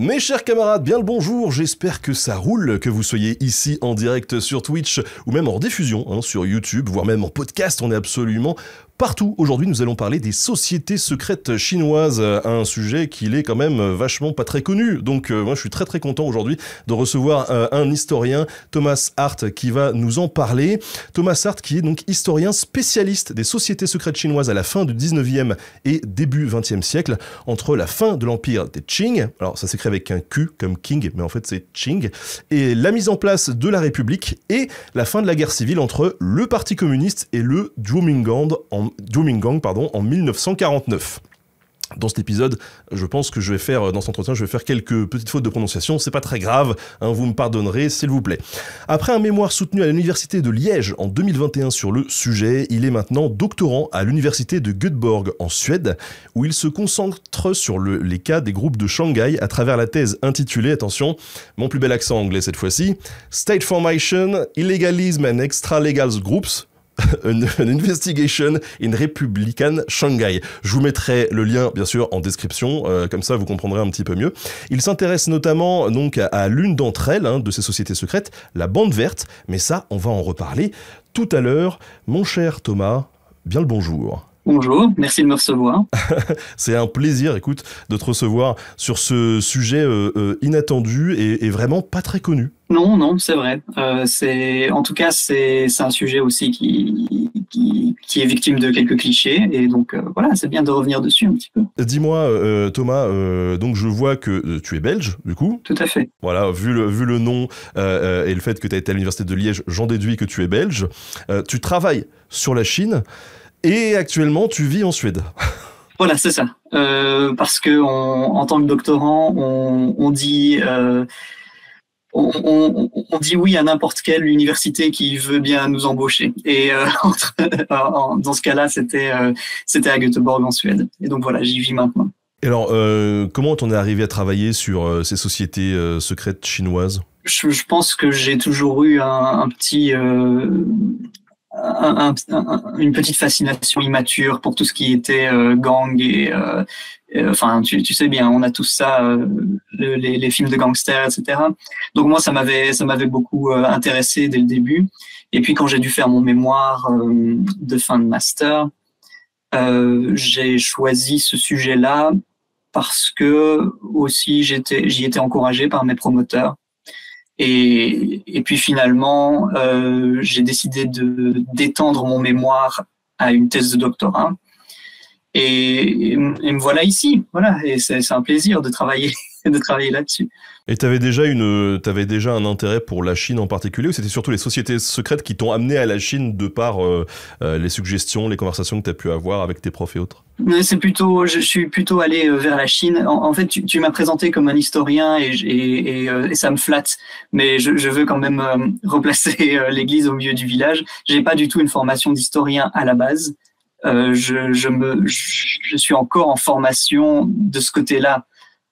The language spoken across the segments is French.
Mes chers camarades, bien le bonjour, j'espère que ça roule, que vous soyez ici en direct sur Twitch ou même en rediffusion sur YouTube, voire même en podcast, on est absolument partout. Aujourd'hui, nous allons parler des sociétés secrètes chinoises, un sujet qui est quand même vachement pas très connu. Donc moi, je suis très très content aujourd'hui de recevoir un historien, Thomas Hart, qui va nous en parler. Thomas Hart, qui est donc historien spécialiste des sociétés secrètes chinoises à la fin du 19e et début 20e siècle, entre la fin de l'empire des Qing, alors ça s'écrit avec un Q comme King, mais en fait c'est Qing, et la mise en place de la République et la fin de la guerre civile entre le Parti communiste et le Kuomintang en 1949. Dans cet épisode, je pense que dans cet entretien, je vais faire quelques petites fautes de prononciation, c'est pas très grave, vous me pardonnerez, s'il vous plaît. Après un mémoire soutenu à l'université de Liège en 2021 sur le sujet, il est maintenant doctorant à l'université de Göteborg en Suède, où il se concentre sur les cas des groupes de Shanghai à travers la thèse intitulée, attention, mon plus bel accent anglais cette fois-ci, State Formation, Illegalism and Extra-Legal Groups, An Investigation in Republican Shanghai. Je vous mettrai le lien, bien sûr, en description, comme ça vous comprendrez un petit peu mieux. Il s'intéresse notamment donc à l'une d'entre elles, de ces sociétés secrètes, la Bande Verte, mais ça, on va en reparler tout à l'heure. Mon cher Thomas, bien le bonjour. Bonjour, merci de me recevoir. C'est un plaisir, écoute, de te recevoir sur ce sujet inattendu et vraiment pas très connu. Non, c'est vrai. En tout cas, c'est un sujet aussi qui est victime de quelques clichés. Et donc, voilà, c'est bien de revenir dessus un petit peu. Dis-moi, Thomas, donc je vois que tu es belge, du coup. Tout à fait. Voilà, vu le nom et le fait que tu as été à l'université de Liège, j'en déduis que tu es belge. Tu travailles sur la Chine et actuellement, tu vis en Suède. Voilà, c'est ça. Parce que en tant que doctorant, on dit... On dit oui à n'importe quelle université qui veut bien nous embaucher. Et dans ce cas-là, c'était à Göteborg en Suède. Et donc voilà, j'y vis maintenant. Et alors, comment t'en es arrivé à travailler sur ces sociétés secrètes chinoises ? Je pense que j'ai toujours eu une petite fascination immature pour tout ce qui était gang et enfin tu sais bien, on a tous ça, les films de gangsters, etc. Donc moi ça m'avait beaucoup intéressé dès le début. Et puis quand j'ai dû faire mon mémoire de fin de master, j'ai choisi ce sujet-là parce que aussi j'y étais encouragé par mes promoteurs. Et puis finalement, j'ai décidé d'étendre mon mémoire à une thèse de doctorat. Et me voilà ici. Voilà, et c'est un plaisir de travailler là-dessus. Et t'avais déjà un intérêt pour la Chine en particulier, ou c'était surtout les sociétés secrètes qui t'ont amené à la Chine de par les suggestions, les conversations que t'as pu avoir avec tes profs et autres ? Je suis plutôt allé vers la Chine. En fait, tu m'as présenté comme un historien et ça me flatte, mais je veux quand même replacer l'église au milieu du village. J'ai pas du tout une formation d'historien à la base. Je suis encore en formation de ce côté-là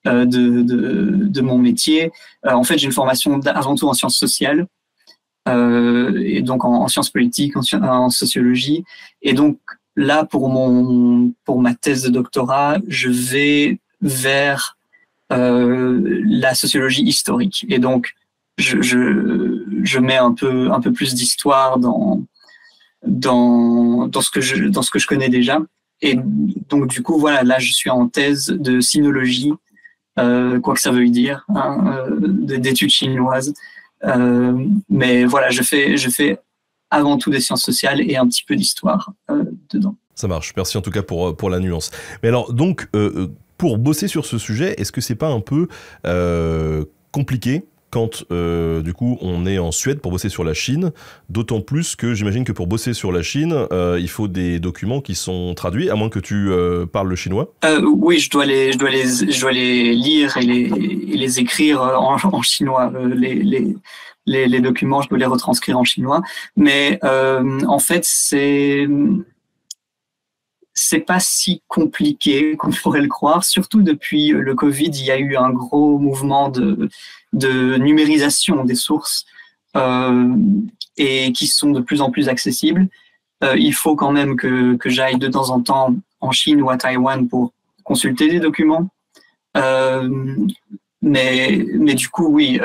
de mon métier. En fait, j'ai une formation avant tout en sciences sociales et donc en sciences politiques, en sociologie. Et donc là, pour ma thèse de doctorat, je vais vers la sociologie historique. Et donc, je mets un peu plus d'histoire dans ce que je connais déjà. Et donc, du coup, voilà, là, je suis en thèse de sinologie, quoi que ça veuille dire, d'études chinoises. Mais voilà, je fais avant tout des sciences sociales et un petit peu d'histoire dedans. Ça marche, merci en tout cas pour la nuance. Mais alors, donc, pour bosser sur ce sujet, est-ce que c'est pas un peu compliqué quand du coup on est en Suède pour bosser sur la Chine, d'autant plus que j'imagine que pour bosser sur la Chine, il faut des documents qui sont traduits, à moins que tu parles le chinois. Oui, je dois les lire et les écrire en chinois. Les documents, je dois les retranscrire en chinois. Mais en fait, c'est pas si compliqué qu'on pourrait le croire. Surtout depuis le Covid, il y a eu un gros mouvement de numérisation des sources et qui sont de plus en plus accessibles. Il faut quand même que j'aille de temps en temps en Chine ou à Taïwan pour consulter des documents. Mais du coup, oui,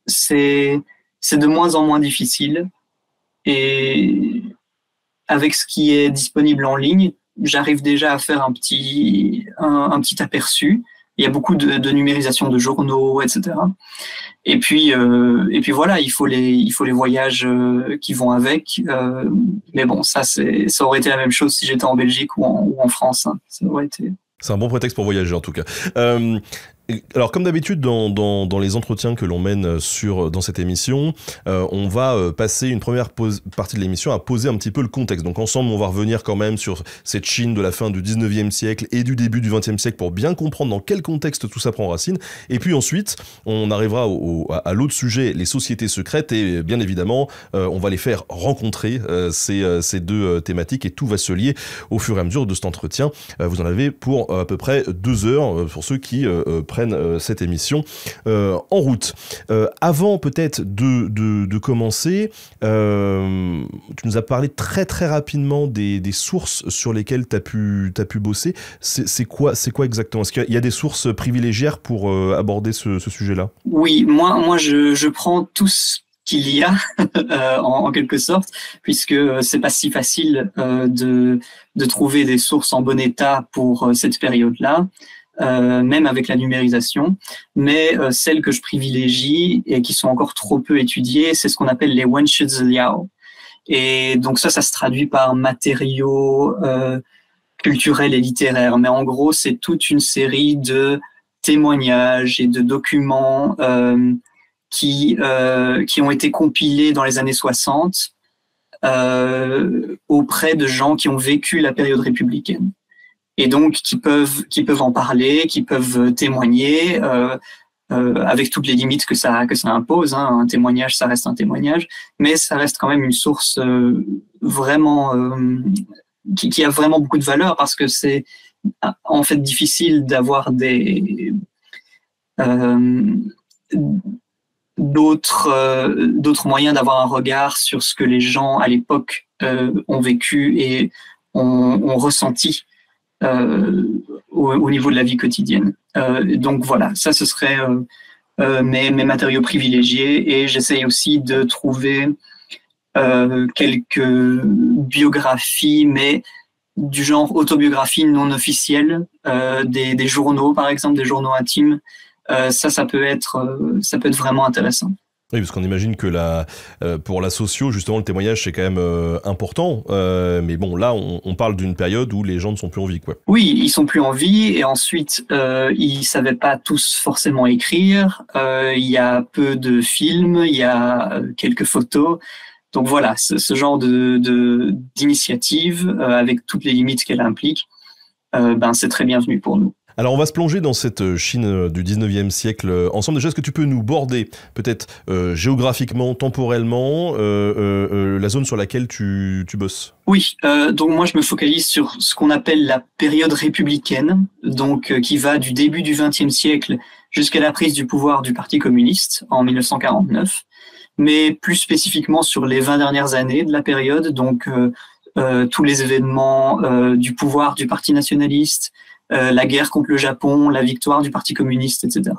c'est de moins en moins difficile. Et avec ce qui est disponible en ligne, j'arrive déjà à faire un petit aperçu. Il y a beaucoup de numérisation de journaux, etc. Et puis voilà, il faut les voyages qui vont avec. Mais bon, ça aurait été la même chose si j'étais en Belgique ou en France. Hein. Ça aurait été. C'est un bon prétexte pour voyager en tout cas. Alors comme d'habitude dans les entretiens que l'on mène dans cette émission, on va passer une première partie de l'émission à poser un petit peu le contexte. Donc ensemble on va revenir quand même sur cette Chine de la fin du 19e siècle et du début du 20e siècle pour bien comprendre dans quel contexte tout ça prend racine. Et puis ensuite on arrivera à l'autre sujet, les sociétés secrètes, et bien évidemment on va les faire rencontrer ces deux thématiques, et tout va se lier au fur et à mesure de cet entretien. Vous en avez pour à peu près 2 heures pour ceux qui prennent cette émission en route. Avant peut-être de commencer, tu nous as parlé très très rapidement des sources sur lesquelles tu as pu bosser. C'est quoi exactement? Est-ce qu'il y a des sources privilégiées pour aborder ce sujet-là? Oui, moi je prends tout ce qu'il y a en quelque sorte, puisque c'est pas si facile de trouver des sources en bon état pour cette période-là. Même avec la numérisation, mais celles que je privilégie et qui sont encore trop peu étudiées, c'est ce qu'on appelle les Wenshiziliao. Et donc ça se traduit par matériaux culturels et littéraires. Mais en gros, c'est toute une série de témoignages et de documents qui ont été compilés dans les années 60 auprès de gens qui ont vécu la période républicaine. Et donc qui peuvent en parler, qui peuvent témoigner avec toutes les limites que ça impose. Hein. Un témoignage, ça reste un témoignage, mais ça reste quand même une source vraiment qui a vraiment beaucoup de valeur, parce que c'est en fait difficile d'avoir d'autres moyens d'avoir un regard sur ce que les gens à l'époque ont vécu et ont ressenti. Au niveau de la vie quotidienne. Donc voilà, ça ce serait mes matériaux privilégiés, et j'essaye aussi de trouver quelques biographies, mais du genre autobiographie non officielle, des journaux par exemple, des journaux intimes. Ça peut être vraiment intéressant. Oui, parce qu'on imagine que pour la socio, justement, le témoignage, c'est quand même important. Mais bon, là, on parle d'une période où les gens ne sont plus en vie, quoi. Oui, ils sont plus en vie, et ensuite, ils savaient pas tous forcément écrire. Il y a peu de films, il y a quelques photos. Donc voilà, ce genre d'initiative, avec toutes les limites qu'elle implique, c'est très bienvenu pour nous. Alors on va se plonger dans cette Chine du 19e siècle ensemble. Déjà, est-ce que tu peux nous border peut-être géographiquement, temporellement, la zone sur laquelle tu bosses? Oui, donc moi je me focalise sur ce qu'on appelle la période républicaine, donc qui va du début du XXe siècle jusqu'à la prise du pouvoir du Parti communiste en 1949, mais plus spécifiquement sur les 20 dernières années de la période, donc tous les événements du pouvoir du Parti nationaliste, la guerre contre le Japon, la victoire du Parti communiste, etc.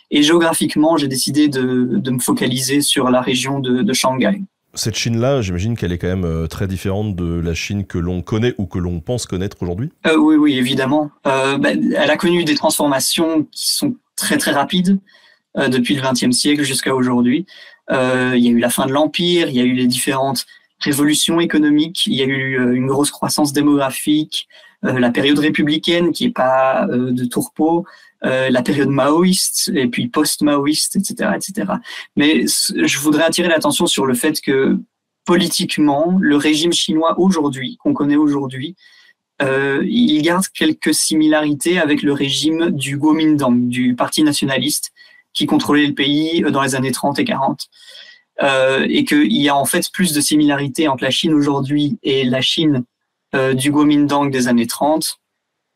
Et géographiquement, j'ai décidé de me focaliser sur la région de Shanghai. Cette Chine-là, j'imagine qu'elle est quand même très différente de la Chine que l'on connaît ou que l'on pense connaître aujourd'hui. Oui, évidemment. Elle a connu des transformations qui sont très très rapides depuis le XXe siècle jusqu'à aujourd'hui. Il y a eu la fin de l'Empire, il y a eu les différentes révolutions économiques, il y a eu une grosse croissance démographique, la période républicaine qui est pas de tourpeau, la période maoïste et puis post-maoïste, etc., etc. Mais je voudrais attirer l'attention sur le fait que politiquement, le régime chinois aujourd'hui, qu'on connaît aujourd'hui, il garde quelques similarités avec le régime du Kuomintang, du Parti nationaliste, qui contrôlait le pays dans les années 30 et 40. Et qu'il y a en fait plus de similarités entre la Chine aujourd'hui et la Chine du Kuomintang des années 30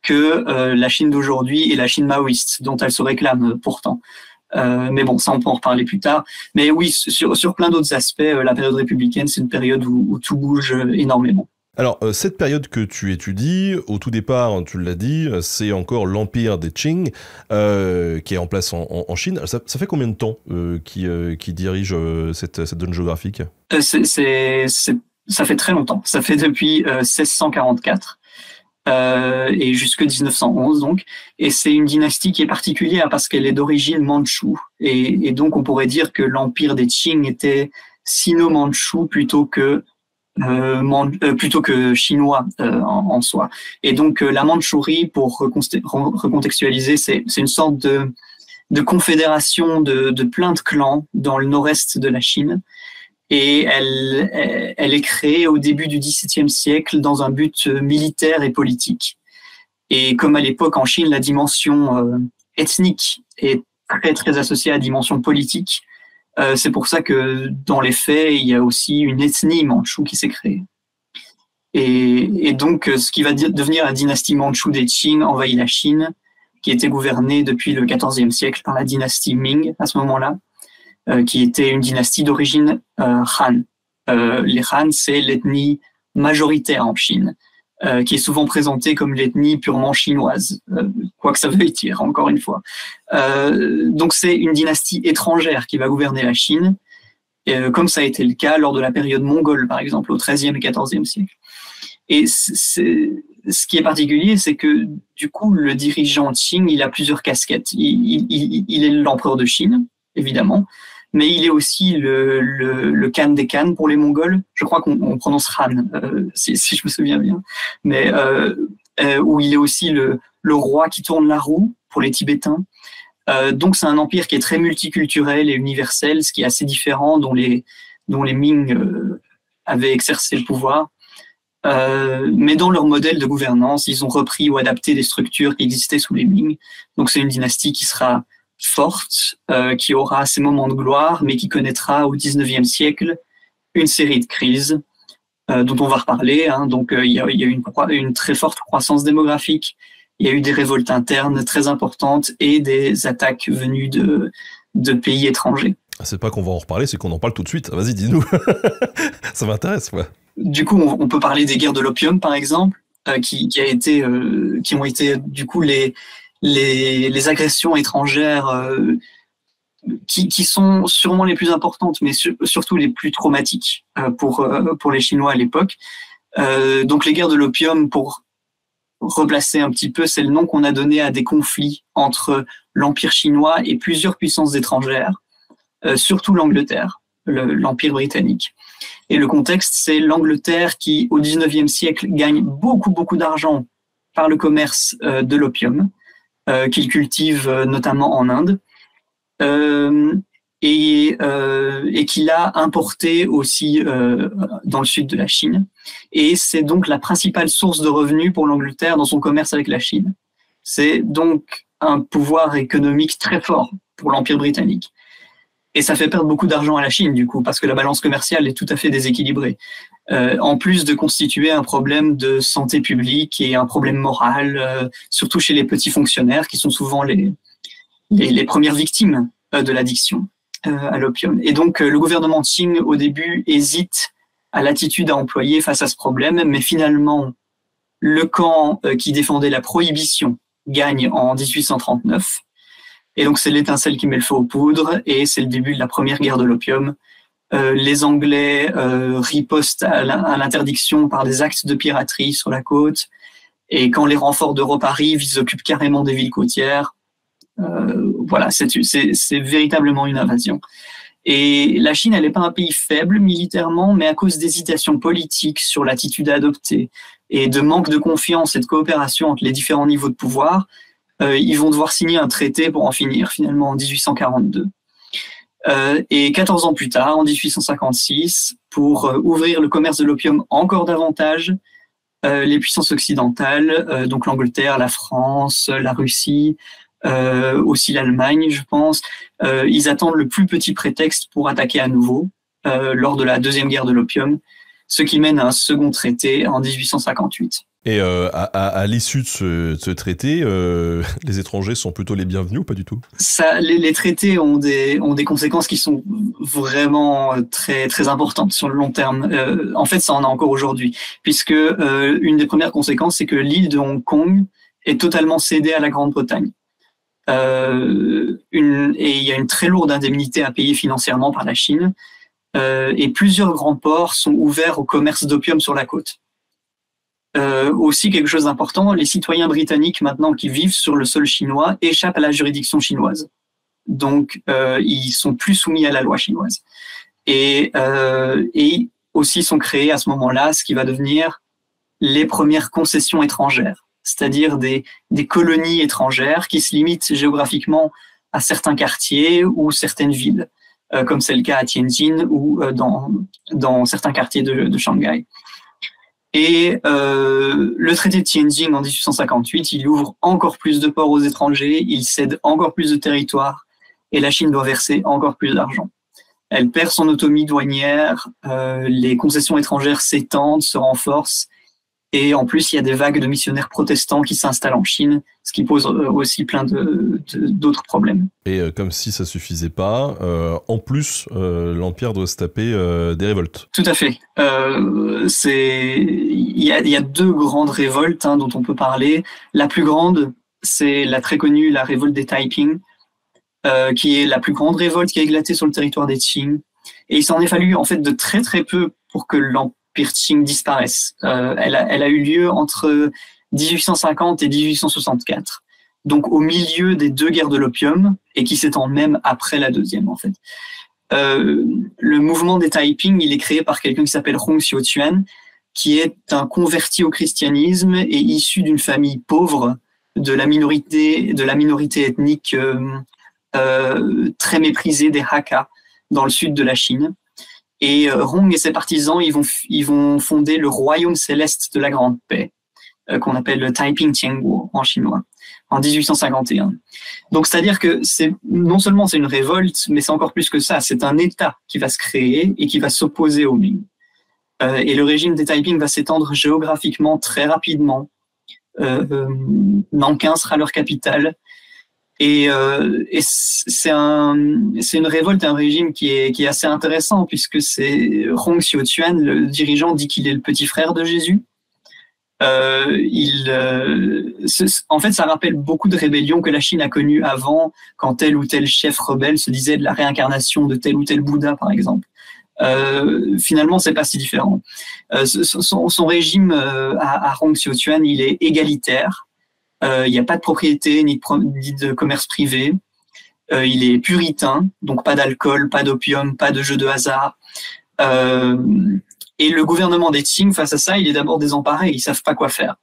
que la Chine d'aujourd'hui et la Chine maoïste, dont elle se réclame pourtant. Mais bon, ça on peut en reparler plus tard. Mais oui, sur plein d'autres aspects, la période républicaine, c'est une période où tout bouge énormément. Alors, cette période que tu étudies, au tout départ, tu l'as dit, c'est encore l'empire des Qing, qui est en place en Chine. Ça fait combien de temps qui dirige cette zone géographique? Ça fait très longtemps. Ça fait depuis 1644 et jusque 1911 donc. Et c'est une dynastie qui est particulière parce qu'elle est d'origine mandchoue. Et donc on pourrait dire que l'empire des Qing était sino-mandchou plutôt que chinois en soi. Et donc la Mandchourie, pour recontextualiser, c'est une sorte de confédération de plein de clans dans le nord-est de la Chine. Et elle est créée au début du XVIIe siècle dans un but militaire et politique. Et comme à l'époque en Chine, la dimension ethnique est très très associée à la dimension politique, c'est pour ça que dans les faits, il y a aussi une ethnie mandchoue qui s'est créée. Et donc, ce qui va devenir la dynastie mandchoue des Qing envahit la Chine, qui était gouvernée depuis le XIVe siècle par la dynastie Ming à ce moment-là, qui était une dynastie d'origine Han. Les Han, c'est l'ethnie majoritaire en Chine, qui est souvent présentée comme l'ethnie purement chinoise, quoi que ça veuille dire, encore une fois. Donc c'est une dynastie étrangère qui va gouverner la Chine, comme ça a été le cas lors de la période mongole, par exemple, au XIIIe et XIVe siècle. Et ce qui est particulier, c'est que du coup, le dirigeant Qing, il a plusieurs casquettes. Il est l'empereur de Chine, évidemment, mais il est aussi le Khan des Khans pour les Mongols. Je crois qu'on prononce Han, si je me souviens bien. Mais où il est aussi le roi qui tourne la roue pour les Tibétains. Donc c'est un empire qui est très multiculturel et universel, ce qui est assez différent dont les Ming avaient exercé le pouvoir. Mais dans leur modèle de gouvernance, ils ont repris ou adapté des structures qui existaient sous les Ming. Donc c'est une dynastie qui sera forte, qui aura ses moments de gloire, mais qui connaîtra au XIXe siècle une série de crises dont on va reparler. Hein. Donc il y a eu une très forte croissance démographique, il y a eu des révoltes internes très importantes et des attaques venues de pays étrangers. C'est pas qu'on va en reparler, c'est qu'on en parle tout de suite. Vas-y, dis-nous. Ça m'intéresse, ouais. Du coup, on peut parler des guerres de l'opium, par exemple, qui ont été du coup les agressions étrangères qui sont sûrement les plus importantes, mais surtout les plus traumatiques pour les Chinois à l'époque. Donc les guerres de l'opium, pour replacer un petit peu, c'est le nom qu'on a donné à des conflits entre l'Empire chinois et plusieurs puissances étrangères, surtout l'Angleterre, l'Empire britannique. Et le contexte, c'est l'Angleterre qui, au XIXe siècle, gagne beaucoup d'argent par le commerce de l'opium, qu'il cultive notamment en Inde, et qu'il a importé aussi dans le sud de la Chine. Et c'est donc la principale source de revenus pour l'Angleterre dans son commerce avec la Chine. C'est donc un pouvoir économique très fort pour l'Empire britannique. Et ça fait perdre beaucoup d'argent à la Chine, du coup, parce que la balance commerciale est tout à fait déséquilibrée. En plus de constituer un problème de santé publique et un problème moral, surtout chez les petits fonctionnaires, qui sont souvent les premières victimes de l'addiction à l'opium. Et donc, le gouvernement Qing, au début, hésite à l'attitude à employer face à ce problème, mais finalement, le camp qui défendait la prohibition gagne en 1839. Et donc, c'est l'étincelle qui met le feu aux poudres, et c'est le début de la première guerre de l'opium. Les Anglais ripostent à l'interdiction par des actes de piraterie sur la côte, et quand les renforts d'Europe arrivent, ils occupent carrément des villes côtières. Voilà, c'est véritablement une invasion. Et la Chine, elle n'est pas un pays faible militairement, mais à cause d'hésitations politiques sur l'attitude à adopter et de manque de confiance et de coopération entre les différents niveaux de pouvoir, ils vont devoir signer un traité pour en finir, finalement, en 1842. Et 14 ans plus tard, en 1856, pour ouvrir le commerce de l'opium encore davantage, les puissances occidentales, donc l'Angleterre, la France, la Russie, aussi l'Allemagne, je pense, ils attendent le plus petit prétexte pour attaquer à nouveau lors de la deuxième guerre de l'opium, ce qui mène à un second traité en 1858. Et à l'issue de ce traité, les étrangers sont plutôt les bienvenus ou pas du tout? Les traités ont des conséquences qui sont vraiment très, très importantes sur le long terme. En fait, ça en a encore aujourd'hui, puisque une des premières conséquences, c'est que l'île de Hong Kong est totalement cédée à la Grande-Bretagne. Et il y a une très lourde indemnité à payer financièrement par la Chine. Et plusieurs grands ports sont ouverts au commerce d'opium sur la côte. Aussi quelque chose d'important, les citoyens britanniques maintenant qui vivent sur le sol chinois échappent à la juridiction chinoise. Donc, ils sont plus soumis à la loi chinoise. Et aussi sont créées à ce moment-là ce qui va devenir les premières concessions étrangères, c'est-à-dire des colonies étrangères qui se limitent géographiquement à certains quartiers ou certaines villes, comme c'est le cas à Tianjin ou dans certains quartiers de Shanghai. Et le traité de Tianjin en 1858, il ouvre encore plus de ports aux étrangers, il cède encore plus de territoires, et la Chine doit verser encore plus d'argent. Elle perd son autonomie douanière, les concessions étrangères s'étendent, se renforcent, et en plus, il y a des vagues de missionnaires protestants qui s'installent en Chine, ce qui pose aussi plein d'autres problèmes. Et comme si ça suffisait pas, en plus, l'Empire doit se taper des révoltes. Tout à fait. Il y a deux grandes révoltes dont on peut parler. La plus grande, c'est la très connue, la révolte des Taiping, qui est la plus grande révolte qui a éclaté sur le territoire des Qing. Et il s'en est fallu en fait de très très peu pour que l'Empire Qing disparaisse. Elle a eu lieu entre 1850 et 1864, donc au milieu des deux guerres de l'opium, et qui s'étend même après la deuxième en fait. Le mouvement des Taiping, il est créé par quelqu'un qui s'appelle Hong Xiuquan, qui est un converti au christianisme et issu d'une famille pauvre de la minorité ethnique très méprisée des Hakka dans le sud de la Chine. Et Hong et ses partisans, ils vont fonder le royaume céleste de la Grande Paix, qu'on appelle le Taiping Tianguo en chinois, en 1851. Donc, c'est-à-dire que non seulement c'est une révolte, mais c'est encore plus que ça. C'est un État qui va se créer et qui va s'opposer au Ming. Et le régime des Taiping va s'étendre géographiquement très rapidement. Nankin sera leur capitale. Et c'est une révolte, un régime qui est assez intéressant, puisque c'est Hong Xiuquan, le dirigeant, dit qu'il est le petit frère de Jésus. En fait, ça rappelle beaucoup de rébellions que la Chine a connues avant, quand tel ou tel chef rebelle se disait de la réincarnation de tel ou tel Bouddha, par exemple. Finalement, c'est pas si différent. Son régime à Hong Xiuquan, il est égalitaire. Il n'y a pas de propriété ni de commerce privé. Il est puritain, donc pas d'alcool, pas d'opium, pas de jeux de hasard. Et le gouvernement des Qing, face à ça, il est d'abord désemparé. Ils savent pas quoi faire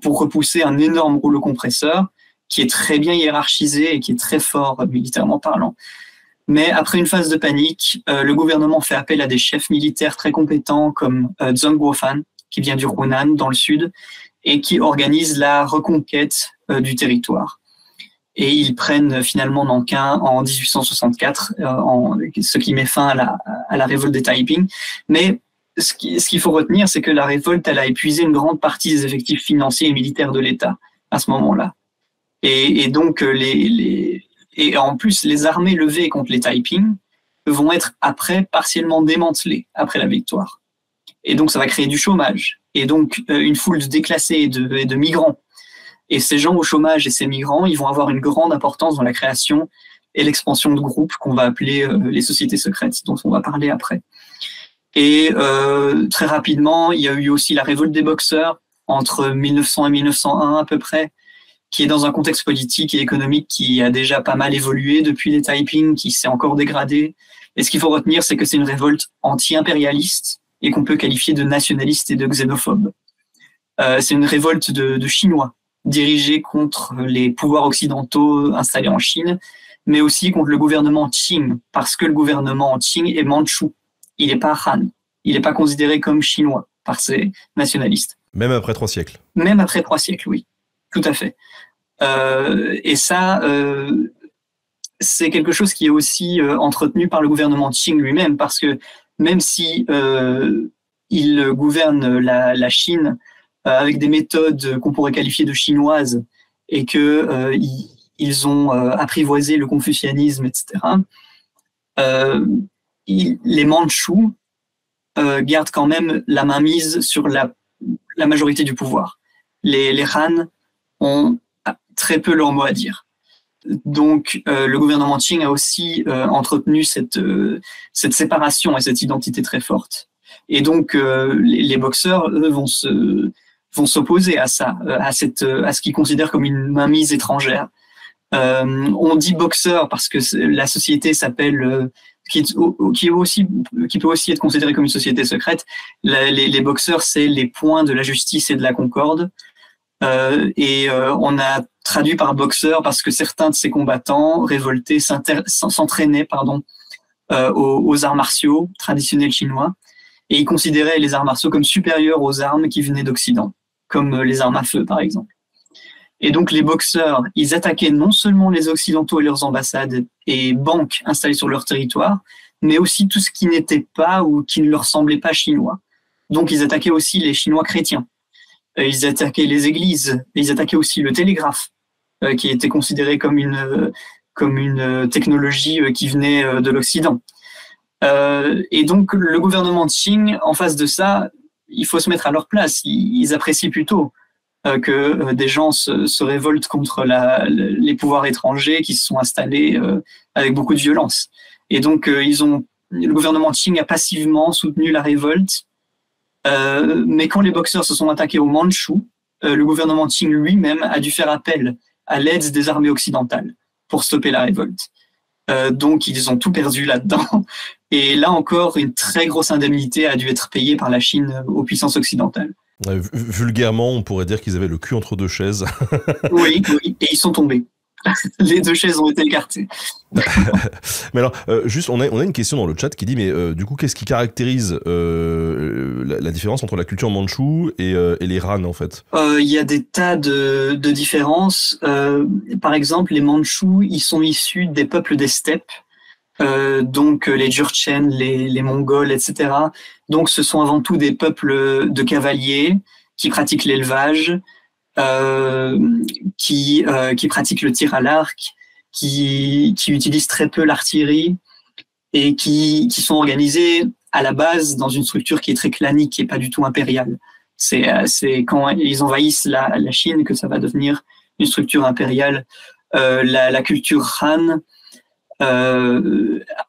pour repousser un énorme rouleau compresseur qui est très bien hiérarchisé et qui est très fort militairement parlant. Mais après une phase de panique, le gouvernement fait appel à des chefs militaires très compétents comme Zheng Guofan, qui vient du Hunan dans le sud, et qui organisent la reconquête du territoire. Et ils prennent finalement Nankin en 1864, ce qui met fin à la révolte des Taiping. Mais ce qu'il faut retenir, c'est que la révolte, elle a épuisé une grande partie des effectifs financiers et militaires de l'État à ce moment-là. Et donc, et en plus, les armées levées contre les Taiping vont être après partiellement démantelées après la victoire. Et donc, ça va créer du chômage. Et donc, une foule de déclassés et de migrants. Et ces gens au chômage et ces migrants, ils vont avoir une grande importance dans la création et l'expansion de groupes qu'on va appeler les sociétés secrètes, dont on va parler après. Et très rapidement, il y a eu aussi la révolte des boxeurs entre 1900 et 1901 à peu près, qui est dans un contexte politique et économique qui a déjà pas mal évolué depuis les Taiping, qui s'est encore dégradé. Et ce qu'il faut retenir, c'est que c'est une révolte anti-impérialiste et qu'on peut qualifier de nationaliste et de xénophobe. C'est une révolte de Chinois, dirigée contre les pouvoirs occidentaux installés en Chine, mais aussi contre le gouvernement Qing, parce que le gouvernement Qing est mandchou. Il n'est pas Han. Il n'est pas considéré comme chinois par ces nationalistes. Même après 3 siècles. Même après 3 siècles, oui. Tout à fait. Et ça, c'est quelque chose qui est aussi entretenu par le gouvernement Qing lui-même, parce que même si il gouverne la Chine avec des méthodes qu'on pourrait qualifier de chinoises, et que ils ont apprivoisé le confucianisme, etc. Les Mandchous gardent quand même la mainmise sur la majorité du pouvoir. Les Han ont très peu leur mot à dire. Donc, le gouvernement Qing a aussi entretenu cette séparation et cette identité très forte. Et donc, les boxeurs, eux, vont s'opposer à ça, à ce qu'ils considèrent comme une mainmise étrangère. On dit boxeur parce que la société s'appelle, qui peut aussi être considérée comme une société secrète. Les boxeurs, c'est les points de la justice et de la concorde. On a traduit par boxeur parce que certains de ces combattants révoltés s'entraînaient aux arts martiaux traditionnels chinois, et ils considéraient les arts martiaux comme supérieurs aux armes qui venaient d'Occident, comme les armes à feu par exemple. Et donc les boxeurs, ils attaquaient non seulement les Occidentaux et leurs ambassades et banques installées sur leur territoire, mais aussi tout ce qui n'était pas ou qui ne leur semblait pas chinois. Donc ils attaquaient aussi les Chinois chrétiens. Ils attaquaient les églises, ils attaquaient aussi le télégraphe, qui était considéré comme une technologie qui venait de l'Occident. Et donc le gouvernement de Qing, en face de ça, il faut se mettre à leur place. Ils apprécient plutôt que des gens se révoltent contre les pouvoirs étrangers qui se sont installés avec beaucoup de violence. Et donc le gouvernement de Qing a passivement soutenu la révolte. Mais quand les boxeurs se sont attaqués aux Mandchous, le gouvernement Qing lui-même a dû faire appel à l'aide des armées occidentales pour stopper la révolte. Donc ils ont tout perdu là-dedans. Et là encore, une très grosse indemnité a dû être payée par la Chine aux puissances occidentales. Vulgairement, on pourrait dire qu'ils avaient le cul entre deux chaises. Oui, et ils sont tombés. Les deux chaises ont été écartées. Mais alors, juste, on a une question dans le chat qui dit, mais du coup, qu'est-ce qui caractérise la différence entre la culture mandchoue et les Han, en fait? Il y a des tas de différences. Par exemple, les Mandchous, ils sont issus des peuples des steppes, donc les Jurchen, les Mongols, etc. Donc, ce sont avant tout des peuples de cavaliers qui pratiquent l'élevage, qui pratiquent le tir à l'arc, qui utilisent très peu l'artillerie et qui sont organisés à la base dans une structure qui est très clanique et pas du tout impériale. C'est quand ils envahissent la Chine que ça va devenir une structure impériale. La culture Han,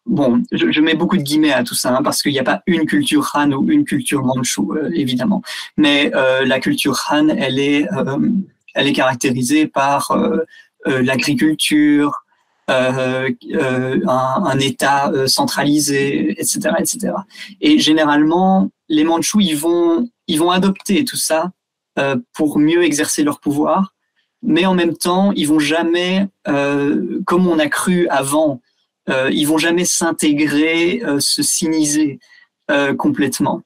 bon, je mets beaucoup de guillemets à tout ça, parce qu'il n'y a pas une culture Han ou une culture mandchoue, évidemment. Mais la culture Han, elle est caractérisée par l'agriculture, un État centralisé, etc., etc. Et généralement, les Mandchous, ils vont adopter tout ça pour mieux exercer leur pouvoir. Mais en même temps, ils vont jamais, comme on a cru avant, ils vont jamais s'intégrer, se siniser complètement.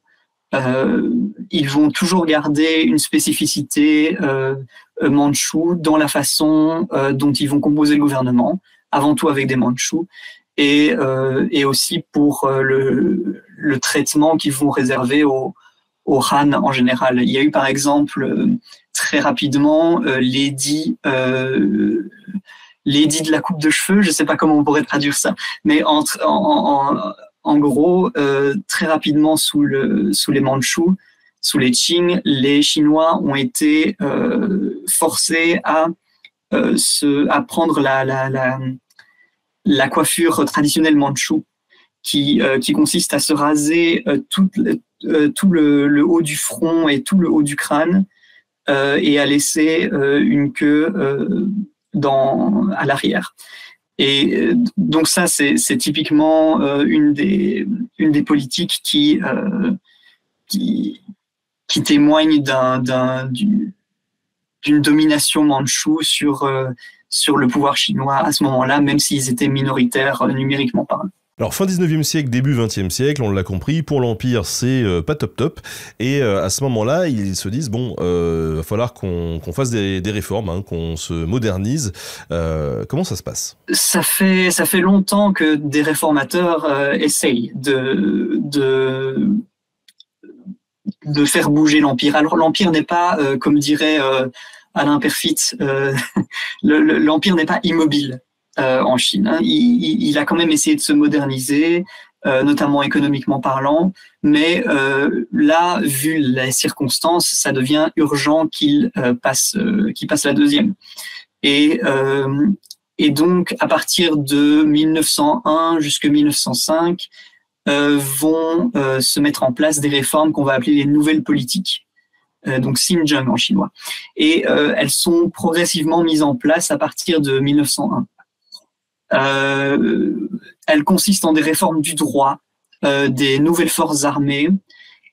Ils vont toujours garder une spécificité mandchoue dans la façon dont ils vont composer le gouvernement, avant tout avec des Mandchous, et aussi pour le traitement qu'ils vont réserver aux Han en général. Il y a eu par exemple très rapidement l'édit de la coupe de cheveux, je ne sais pas comment on pourrait traduire ça, mais en gros, très rapidement sous les Mandchous, sous les Qing, les Chinois ont été forcés à prendre la coiffure traditionnelle mandchoue, qui consiste à se raser tout le haut du front et tout le haut du crâne, et à laisser une queue à l'arrière. Et donc ça, c'est typiquement une des politiques qui témoigne d'une domination mandchoue sur le pouvoir chinois à ce moment-là, même s'ils étaient minoritaires numériquement parlant. Alors fin 19e siècle, début 20e siècle, on l'a compris, pour l'Empire c'est pas top, et à ce moment-là ils se disent bon, va falloir qu'on fasse des réformes, qu'on se modernise. Comment ça se passe? Ça fait longtemps que des réformateurs essayent de faire bouger l'Empire. Alors l'Empire n'est pas, comme dirait Alain Perfit, l'Empire n'est pas immobile en Chine. Hein. Il a quand même essayé de se moderniser, notamment économiquement parlant, mais là, vu les circonstances, ça devient urgent qu'il passe la deuxième. Et donc, à partir de 1901 jusqu'à 1905, vont se mettre en place des réformes qu'on va appeler les nouvelles politiques, donc Xinjiang en chinois. Et elles sont progressivement mises en place à partir de 1901. Elles consistent en des réformes du droit, des nouvelles forces armées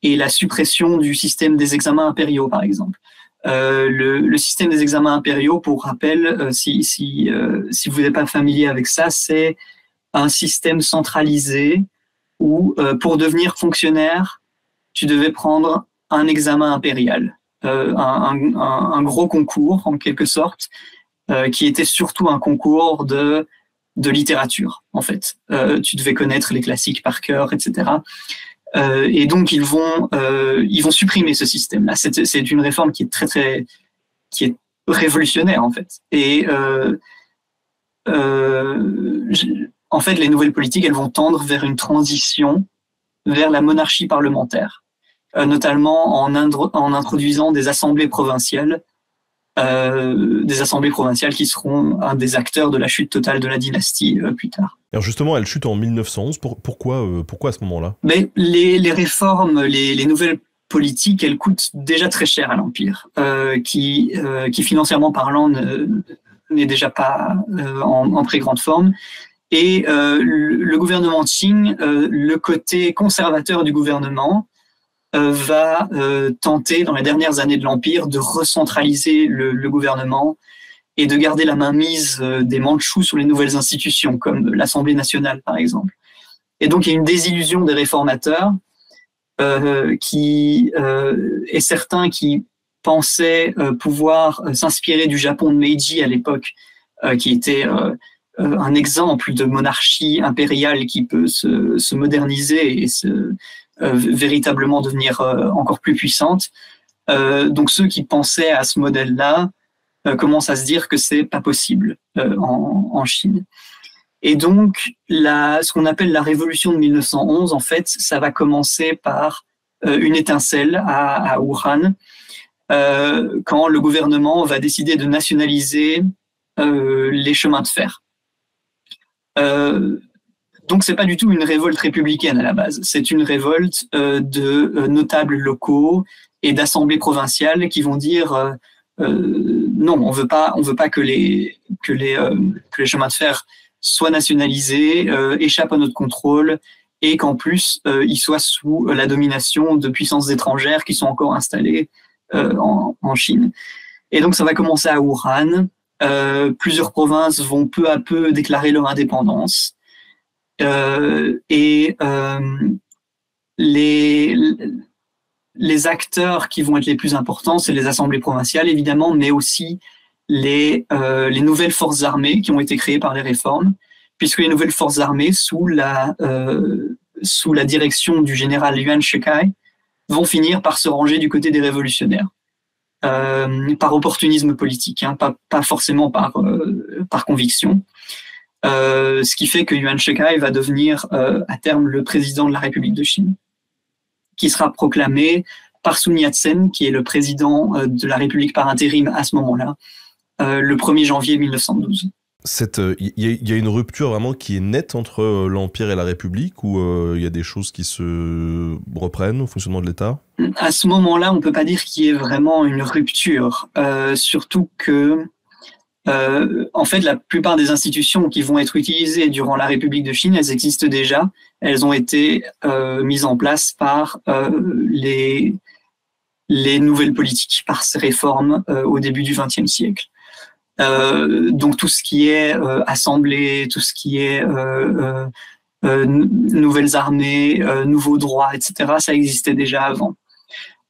et la suppression du système des examens impériaux, par exemple. Le système des examens impériaux, pour rappel, si vous n'êtes pas familier avec ça, c'est un système centralisé où, pour devenir fonctionnaire, tu devais prendre un examen impérial, un gros concours, en quelque sorte, qui était surtout un concours de littérature, en fait. Tu devais connaître les classiques par cœur, etc. Et donc, ils vont supprimer ce système-là. C'est une réforme qui est révolutionnaire, en fait. Et en fait, les nouvelles politiques, elles vont tendre vers une transition vers la monarchie parlementaire, notamment en introduisant des assemblées provinciales qui seront un des acteurs de la chute totale de la dynastie plus tard. Alors justement, elle chute en 1911. Pourquoi à ce moment-là ? Mais les réformes, les nouvelles politiques, elles coûtent déjà très cher à l'Empire, qui financièrement parlant n'est déjà pas en très grande forme. Et le gouvernement Qing, le côté conservateur du gouvernement, va tenter dans les dernières années de l'Empire de recentraliser le gouvernement et de garder la mainmise des Mandchous sur les nouvelles institutions, comme l'Assemblée nationale, par exemple. Et donc, il y a une désillusion des réformateurs et certains qui pensaient pouvoir s'inspirer du Japon de Meiji à l'époque, qui était un exemple de monarchie impériale qui peut se moderniser et véritablement devenir encore plus puissante. Donc ceux qui pensaient à ce modèle-là commencent à se dire que c'est pas possible en Chine. Et donc ce qu'on appelle la révolution de 1911, en fait, ça va commencer par une étincelle à Wuhan, quand le gouvernement va décider de nationaliser les chemins de fer. Donc, c'est pas du tout une révolte républicaine à la base. C'est une révolte de notables locaux et d'assemblées provinciales qui vont dire non, on veut pas que les chemins de fer soient nationalisés, échappent à notre contrôle et qu'en plus ils soient sous la domination de puissances étrangères qui sont encore installées en Chine. Et donc, ça va commencer à Wuhan. Plusieurs provinces vont peu à peu déclarer leur indépendance. Les acteurs qui vont être les plus importants, c'est les assemblées provinciales, évidemment, mais aussi les nouvelles forces armées qui ont été créées par les réformes, puisque les nouvelles forces armées, sous la direction du général Yuan Shikai, vont finir par se ranger du côté des révolutionnaires. Par opportunisme politique, hein, pas forcément par conviction. Ce qui fait que Yuan Shikai va devenir à terme le président de la République de Chine, qui sera proclamé par Sun Yat-sen, qui est le président de la République par intérim à ce moment-là, le 1er janvier 1912. Il y a une rupture vraiment qui est nette entre l'Empire et la République, ou il y a des choses qui se reprennent au fonctionnement de l'État ? À ce moment-là, on ne peut pas dire qu'il y ait vraiment une rupture, surtout que en fait, la plupart des institutions qui vont être utilisées durant la République de Chine, elles existent déjà. Elles ont été mises en place par les nouvelles politiques, par ces réformes au début du XXe siècle. Donc tout ce qui est assemblée, tout ce qui est nouvelles armées, nouveaux droits, etc., ça existait déjà avant.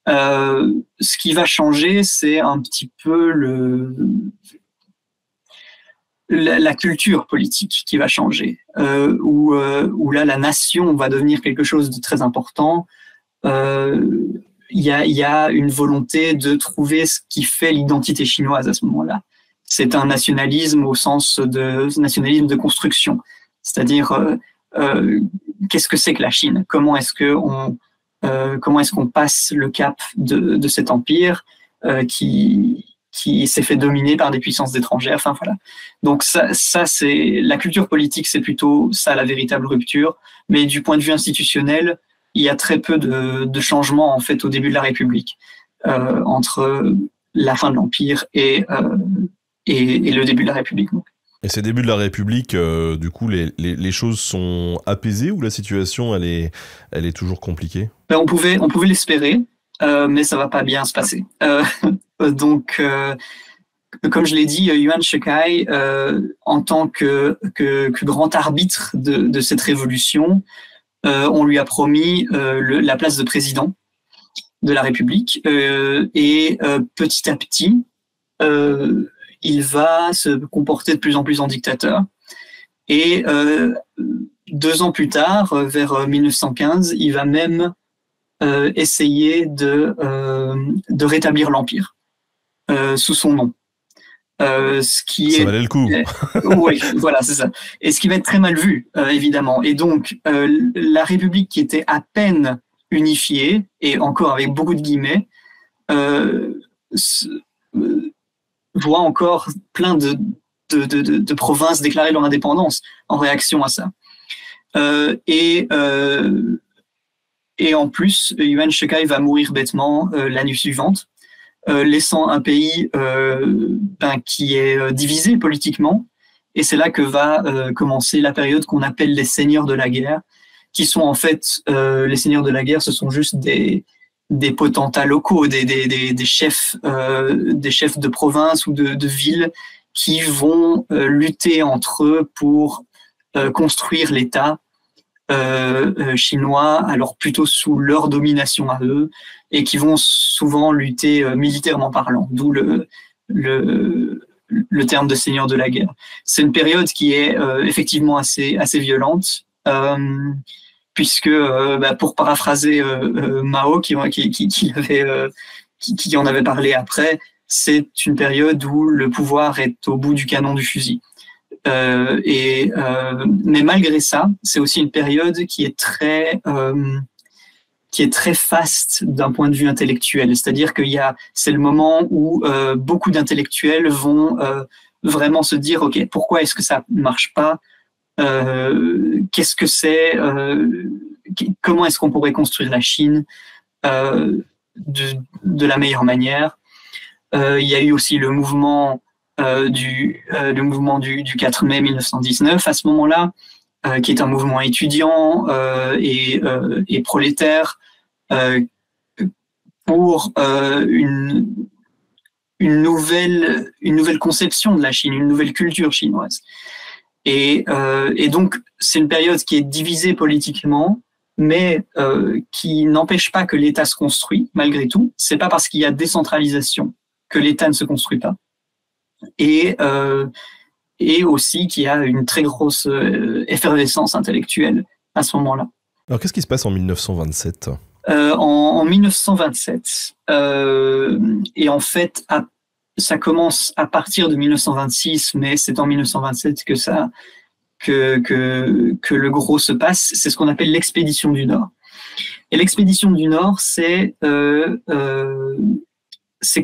Ce qui va changer, c'est un petit peu la culture politique qui va changer, où là la nation va devenir quelque chose de très important. il y a une volonté de trouver ce qui fait l'identité chinoise à ce moment-là. C'est un nationalisme au sens de nationalisme de construction, c'est-à-dire qu'est-ce que c'est que la Chine? Comment est-ce qu'on passe le cap de cet empire qui s'est fait dominer par des puissances étrangères. Enfin voilà. Donc ça c'est la culture politique, c'est plutôt ça la véritable rupture. Mais du point de vue institutionnel, il y a très peu de changements en fait au début de la République entre la fin de l'empire et le début de la République. Donc. Et ces débuts de la République, du coup, les choses sont apaisées ou la situation elle est toujours compliquée? Ben, on pouvait l'espérer, mais ça va pas bien se passer. Donc, comme je l'ai dit, Yuan Shikai, en tant que grand arbitre de cette révolution, on lui a promis la place de président de la République, et petit à petit, il va se comporter de plus en plus en dictateur. Et 2 ans plus tard, vers 1915, il va même essayer de rétablir l'empire sous son nom. Ça valait le coup. Oui, voilà, c'est ça. Et ce qui va être très mal vu, évidemment. Et donc, la République qui était à peine unifiée, et encore avec beaucoup de guillemets, voit encore plein de provinces déclarer leur indépendance en réaction à ça. Et en plus, Yuan Shikai va mourir bêtement l'année suivante, laissant un pays qui est divisé politiquement. Et c'est là que va commencer la période qu'on appelle les seigneurs de la guerre, qui sont en fait, les seigneurs de la guerre, ce sont juste des potentats locaux, des chefs de province ou de ville qui vont lutter entre eux pour construire l'État chinois, alors plutôt sous leur domination à eux, et qui vont souvent lutter militairement parlant, d'où le terme de seigneur de la guerre. C'est une période qui est effectivement assez violente, puisque, pour paraphraser Mao, qui en avait parlé après, c'est une période où le pouvoir est au bout du canon du fusil. Mais malgré ça, c'est aussi une période qui est très faste d'un point de vue intellectuel. C'est-à-dire c'est le moment où beaucoup d'intellectuels vont vraiment se dire, ok, pourquoi est-ce que ça marche pas? Qu'est-ce que c'est? Comment est-ce qu'on pourrait construire la Chine de la meilleure manière? Il y a eu aussi le mouvement du 4 mai 1919 à ce moment-là, qui est un mouvement étudiant et prolétaire pour une nouvelle conception de la Chine, une nouvelle culture chinoise. Et donc, c'est une période qui est divisée politiquement, mais qui n'empêche pas que l'État se construit, malgré tout. C'est pas parce qu'il y a décentralisation que l'État ne se construit pas. Et aussi qu'il y a une très grosse effervescence intellectuelle à ce moment-là. Alors, qu'est-ce qui se passe en 1927 ? En 1927, et en fait, ça commence à partir de 1926, mais c'est en 1927 que le gros se passe. C'est ce qu'on appelle l'expédition du Nord. Et l'expédition du Nord, c'est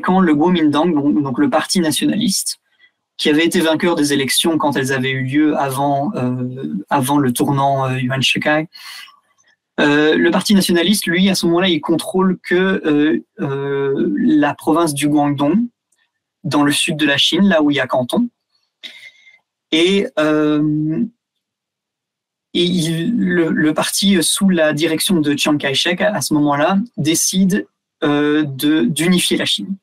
quand le Kuomintang, donc le parti nationaliste, qui avait été vainqueur des élections quand elles avaient eu lieu avant le tournant Yuan Shikai, le parti nationaliste, lui, à ce moment-là, il contrôle que la province du Guangdong, dans le sud de la Chine, là où il y a Canton. Et le parti, sous la direction de Chiang Kai-shek, à ce moment-là, décide d'unifier la Chine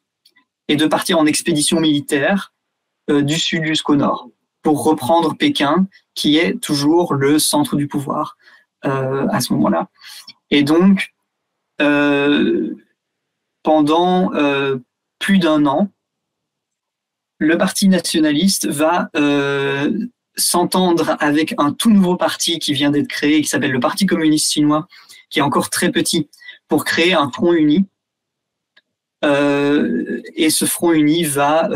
et de partir en expédition militaire du sud jusqu'au nord pour reprendre Pékin, qui est toujours le centre du pouvoir à ce moment-là. Et donc, pendant plus d'1 an, le parti nationaliste va s'entendre avec un tout nouveau parti qui vient d'être créé, qui s'appelle le Parti communiste chinois, qui est encore très petit, pour créer un front uni Et ce front uni va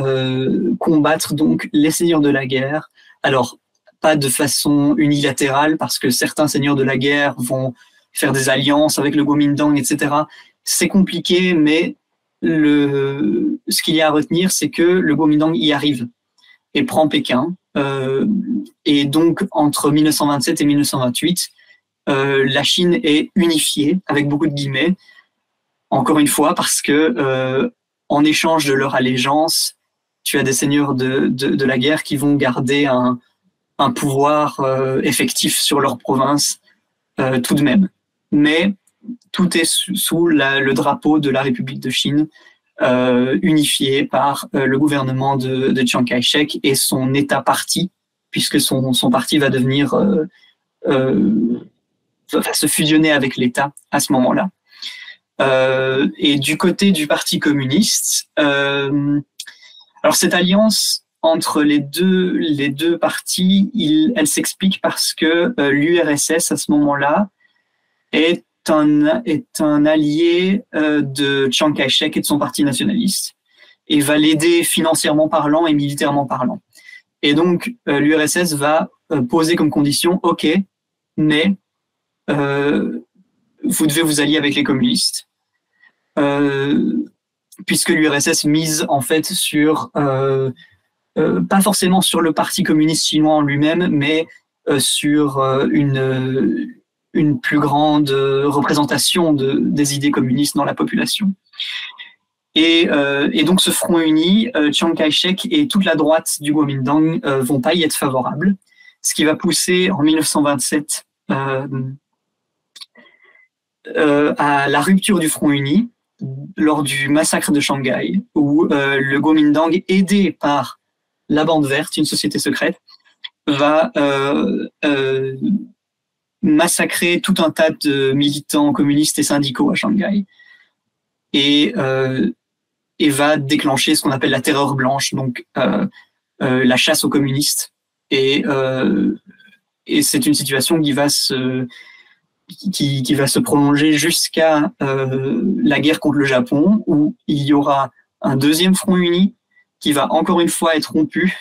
combattre donc les seigneurs de la guerre. Alors, pas de façon unilatérale, parce que certains seigneurs de la guerre vont faire des alliances avec le Kuomintang, etc. C'est compliqué, mais ce qu'il y a à retenir, c'est que le Kuomintang y arrive et prend Pékin. Et donc, entre 1927 et 1928, la Chine est unifiée, avec beaucoup de guillemets, encore une fois, parce que en échange de leur allégeance, tu as des seigneurs de la guerre qui vont garder un pouvoir effectif sur leur province tout de même. Mais tout est sous le drapeau de la République de Chine, unifié par le gouvernement de Chiang Kai-shek et son État-parti, puisque son parti va devenir va se fusionner avec l'État à ce moment-là. Et du côté du Parti communiste, alors cette alliance entre les deux partis, elle s'explique parce que l'URSS à ce moment-là est un allié de Chiang Kai-shek et de son parti nationaliste et va l'aider financièrement parlant et militairement parlant. Et donc l'URSS va poser comme condition, ok, mais vous devez vous allier avec les communistes, puisque l'URSS mise en fait sur pas forcément sur le parti communiste chinois en lui-même, mais sur une plus grande représentation des idées communistes dans la population. Et donc ce front uni, Chiang Kai-shek et toute la droite du Kuomintang vont pas y être favorables, ce qui va pousser en 1927 à la rupture du front uni lors du massacre de Shanghai, où le Kuomintang, aidé par la Bande Verte, une société secrète, va massacrer tout un tas de militants communistes et syndicaux à Shanghai et va déclencher ce qu'on appelle la terreur blanche, donc la chasse aux communistes. Et c'est une situation qui va se prolonger jusqu'à la guerre contre le Japon, où il y aura un deuxième front uni qui va encore une fois être rompu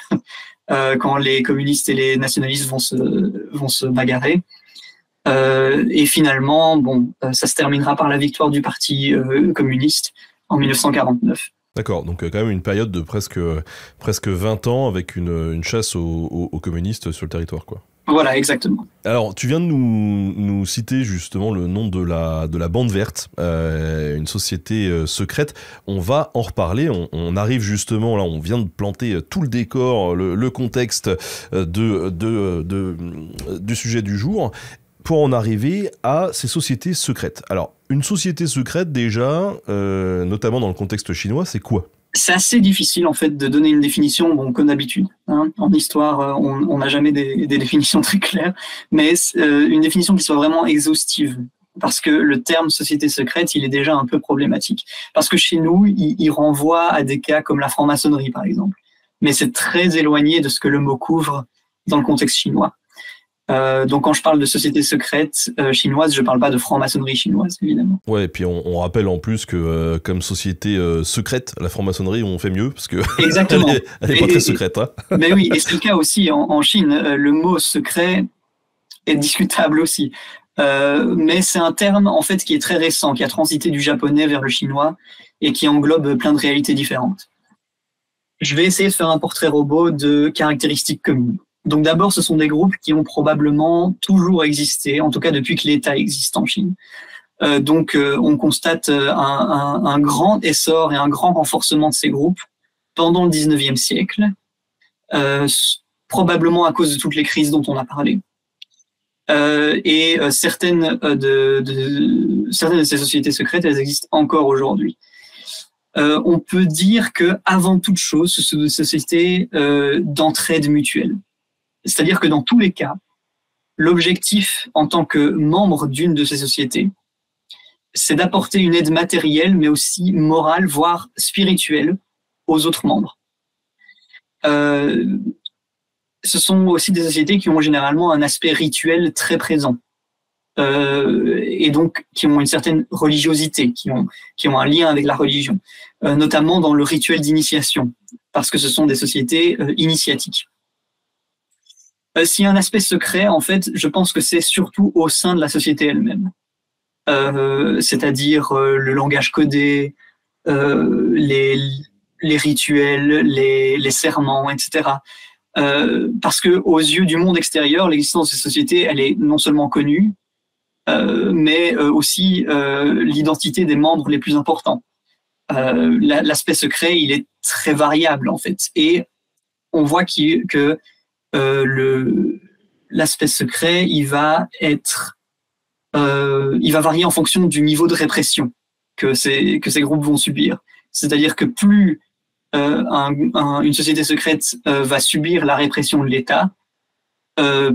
quand les communistes et les nationalistes vont se bagarrer. Et finalement, ça se terminera par la victoire du Parti communiste en 1949. D'accord, donc quand même une période de presque 20 ans avec une chasse aux communistes sur le territoire, quoi. Voilà, exactement. Alors, tu viens de nous citer justement le nom de la Bande Verte, une société secrète. On va en reparler. On arrive justement là, on vient de planter tout le décor, le contexte du sujet du jour, pour en arriver à ces sociétés secrètes. Alors, une société secrète déjà, notamment dans le contexte chinois, c'est quoi ? C'est assez difficile en fait de donner une définition, comme d'habitude. Hein. En histoire, on n'a jamais des définitions très claires, mais une définition qui soit vraiment exhaustive, parce que le terme société secrète, il est déjà un peu problématique. Parce que chez nous, il renvoie à des cas comme la franc-maçonnerie, par exemple. Mais c'est très éloigné de ce que le mot couvre dans le contexte chinois. Donc quand je parle de société secrète chinoise, je parle pas de franc-maçonnerie chinoise, évidemment. Ouais, et puis on rappelle en plus que comme société secrète, la franc-maçonnerie, on fait mieux, parce que exactement. elle est pas très secrète. Hein. Mais oui, et c'est le cas aussi en Chine. Le mot secret est discutable aussi. Mais c'est un terme en fait qui est très récent, qui a transité du japonais vers le chinois et qui englobe plein de réalités différentes. Je vais essayer de faire un portrait robot de caractéristiques communes. Donc d'abord, ce sont des groupes qui ont probablement toujours existé, en tout cas depuis que l'État existe en Chine. Donc on constate un grand essor et un grand renforcement de ces groupes pendant le 19e siècle, probablement à cause de toutes les crises dont on a parlé. Et certaines de ces sociétés secrètes, elles existent encore aujourd'hui. On peut dire que avant toute chose, ce sont des sociétés d'entraide mutuelle. C'est-à-dire que dans tous les cas, l'objectif en tant que membre d'une de ces sociétés, c'est d'apporter une aide matérielle, mais aussi morale, voire spirituelle, aux autres membres. Ce sont aussi des sociétés qui ont généralement un aspect rituel très présent. et donc qui ont une certaine religiosité, qui ont un lien avec la religion, notamment dans le rituel d'initiation, parce que ce sont des sociétés initiatiques. S'il y a un aspect secret, en fait, je pense que c'est surtout au sein de la société elle-même, c'est-à-dire le langage codé, les rituels, les serments, etc. Parce que aux yeux du monde extérieur, l'existence de ces sociétés, elle est non seulement connue, mais aussi l'identité des membres les plus importants. L'aspect secret, il est très variable en fait, et on voit que l'aspect secret, il va varier en fonction du niveau de répression que ces groupes vont subir. C'est-à-dire que plus une société secrète va subir la répression de l'État,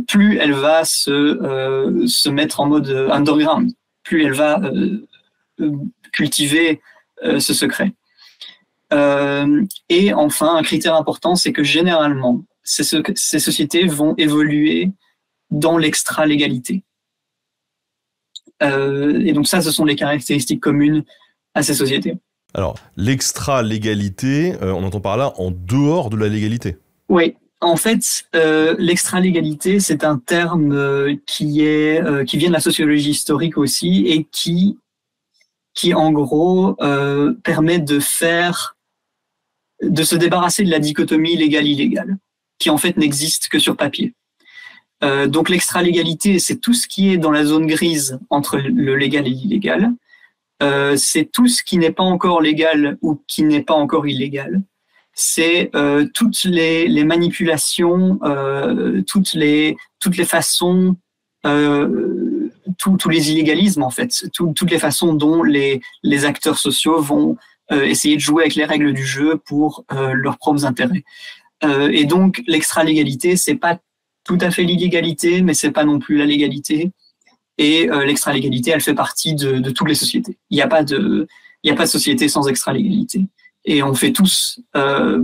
plus elle va se mettre en mode underground, plus elle va cultiver ce secret. Et enfin, un critère important, c'est que généralement, ces sociétés vont évoluer dans l'extra-légalité. Et donc ça, ce sont les caractéristiques communes à ces sociétés. Alors, l'extra-légalité, on entend par là en dehors de la légalité. Oui, en fait, l'extra-légalité, c'est un terme qui vient de la sociologie historique aussi et qui en gros, permet de se débarrasser de la dichotomie légal-illégal, qui en fait n'existe que sur papier. Donc l'extra-légalité, c'est tout ce qui est dans la zone grise entre le légal et l'illégal. C'est tout ce qui n'est pas encore légal ou qui n'est pas encore illégal. C'est toutes les manipulations, toutes les façons, tous les illégalismes en fait, toutes les façons dont les acteurs sociaux vont essayer de jouer avec les règles du jeu pour leurs propres intérêts. Et donc l'extra-légalité, c'est pas tout à fait l'illégalité, mais c'est pas non plus la légalité. Et l'extra-légalité, elle fait partie de toutes les sociétés. Il n'y a pas de société sans extra-légalité. Et on fait tous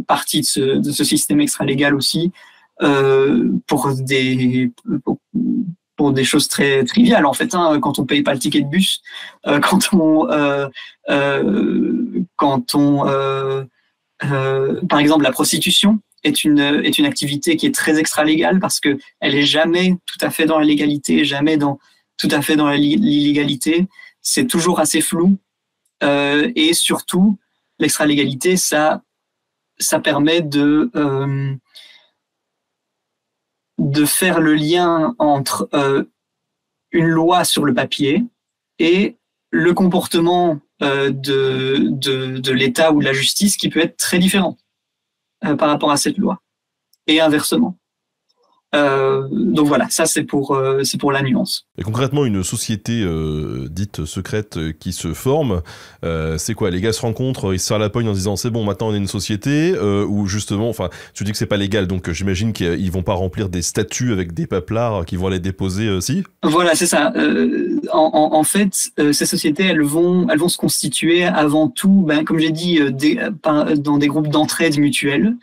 partie de ce système extra-légal aussi pour des choses très triviales en fait. Quand on paye pas le ticket de bus, par exemple, la prostitution est une activité qui est très extra-légale parce que elle est jamais tout à fait dans la légalité, jamais tout à fait dans l'illégalité. C'est toujours assez flou. Et surtout, l'extra-légalité, ça permet de faire le lien entre une loi sur le papier et le comportement de l'État ou de la justice qui peut être très différent par rapport à cette loi, et inversement. Donc voilà, ça c'est pour la nuance. Et concrètement, une société dite secrète qui se forme, c'est quoi? Les gars se rencontrent, ils se serrent la poigne en se disant c'est bon, maintenant on est une société, ou justement, enfin, tu dis que c'est pas légal, donc j'imagine qu'ils vont pas remplir des statuts avec des paplards qui vont aller déposer, si? Voilà, c'est ça. En fait, ces sociétés, elles vont se constituer avant tout, comme j'ai dit, dans des groupes d'entraide mutuelle.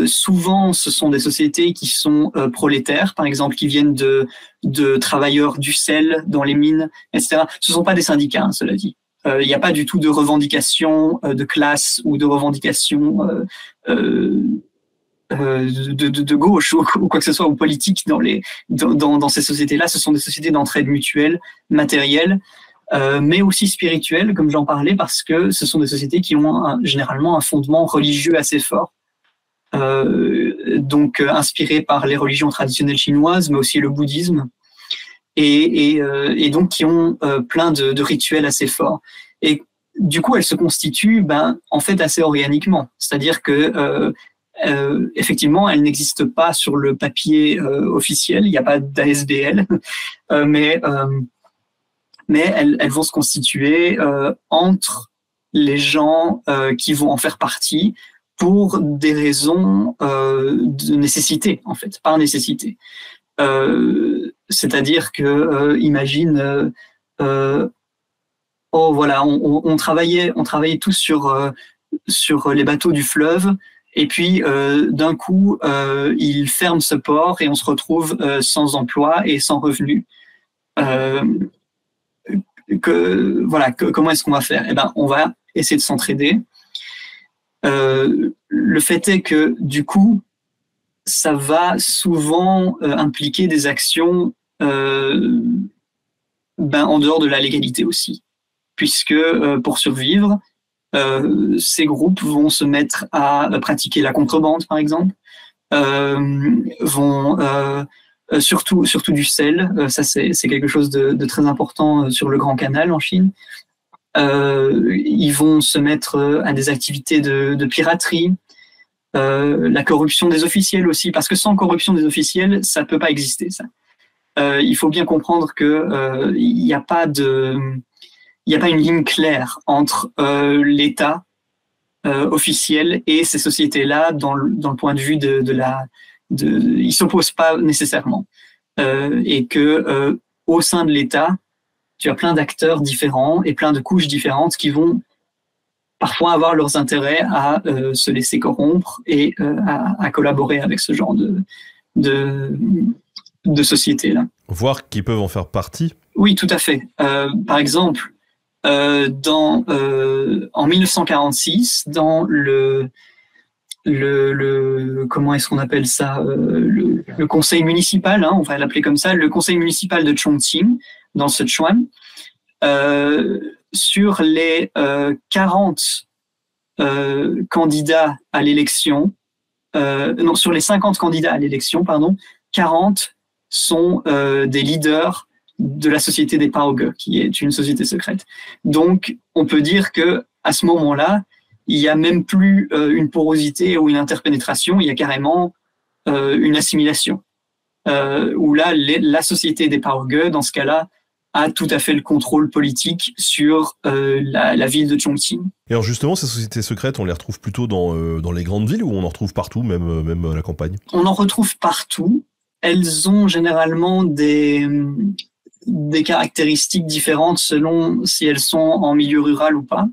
Souvent, ce sont des sociétés qui sont prolétaires, par exemple, qui viennent de travailleurs du sel dans les mines, etc. Ce ne sont pas des syndicats, cela dit. Il n'y a pas du tout de revendication de classe ou de revendication de gauche ou quoi que ce soit, ou politique dans ces sociétés-là. Ce sont des sociétés d'entraide mutuelle, matérielle, mais aussi spirituelle, comme j'en parlais, parce que ce sont des sociétés qui ont généralement un fondement religieux assez fort. Donc inspirés par les religions traditionnelles chinoises, mais aussi le bouddhisme, et donc qui ont plein de rituels assez forts. Et du coup, elles se constituent, en fait, assez organiquement. C'est-à-dire que effectivement, elles n'existent pas sur le papier officiel. Il n'y a pas d'ASBL, mais elles vont se constituer entre les gens qui vont en faire partie, pour des raisons de nécessité, en fait, par nécessité. C'est-à-dire que, imagine, on travaillait tous sur les bateaux du fleuve, et puis d'un coup, ils ferment ce port et on se retrouve sans emploi et sans revenus. comment est-ce qu'on va faire? Eh ben, on va essayer de s'entraider. Le fait est que du coup, ça va souvent impliquer des actions en dehors de la légalité aussi, puisque pour survivre, ces groupes vont se mettre à pratiquer la contrebande, par exemple, vont surtout du sel, ça c'est quelque chose de très important sur le Grand Canal en Chine. Ils vont se mettre à des activités de piraterie, la corruption des officiels aussi, parce que sans corruption des officiels, ça peut pas exister, ça. Il faut bien comprendre que il n'y a pas une ligne claire entre l'État officiel et ces sociétés-là dans le point de vue ils s'opposent pas nécessairement, et que au sein de l'État, tu as plein d'acteurs différents et plein de couches différentes qui vont parfois avoir leurs intérêts à se laisser corrompre et à collaborer avec ce genre de société-là. Voire qui peuvent en faire partie. Oui, tout à fait. Par exemple, en 1946, dans comment est-ce qu'on appelle ça, le conseil municipal, on va l'appeler comme ça, le conseil municipal de Chongqing, dans le Sichuan, sur les 40 candidats à l'élection, sur les 50 candidats à l'élection, 40 sont des leaders de la société des Paoge, qui est une société secrète. Donc, on peut dire que à ce moment-là, il n'y a même plus une porosité ou une interpénétration, il y a carrément une assimilation. Où là, la société des Paoge, dans ce cas-là, a tout à fait le contrôle politique sur la ville de Chongqing. Et alors justement, ces sociétés secrètes, on les retrouve plutôt dans les grandes villes ou on en retrouve partout, même à la campagne? On en retrouve partout. Elles ont généralement des caractéristiques différentes selon si elles sont en milieu rural ou pas.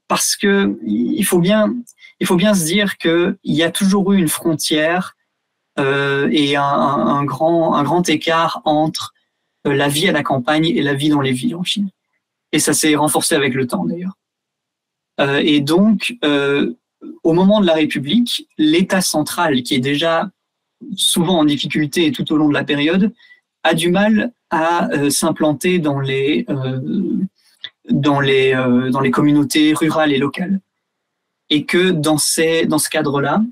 Parce que il faut bien se dire qu'il y a toujours eu une frontière et un grand écart entre la vie à la campagne et la vie dans les villes en Chine. Et ça s'est renforcé avec le temps d'ailleurs. Et donc, au moment de la République, l'État central, qui est déjà souvent en difficulté tout au long de la période, a du mal à s'implanter dans les communautés rurales et locales. Et que dans ce cadre-là,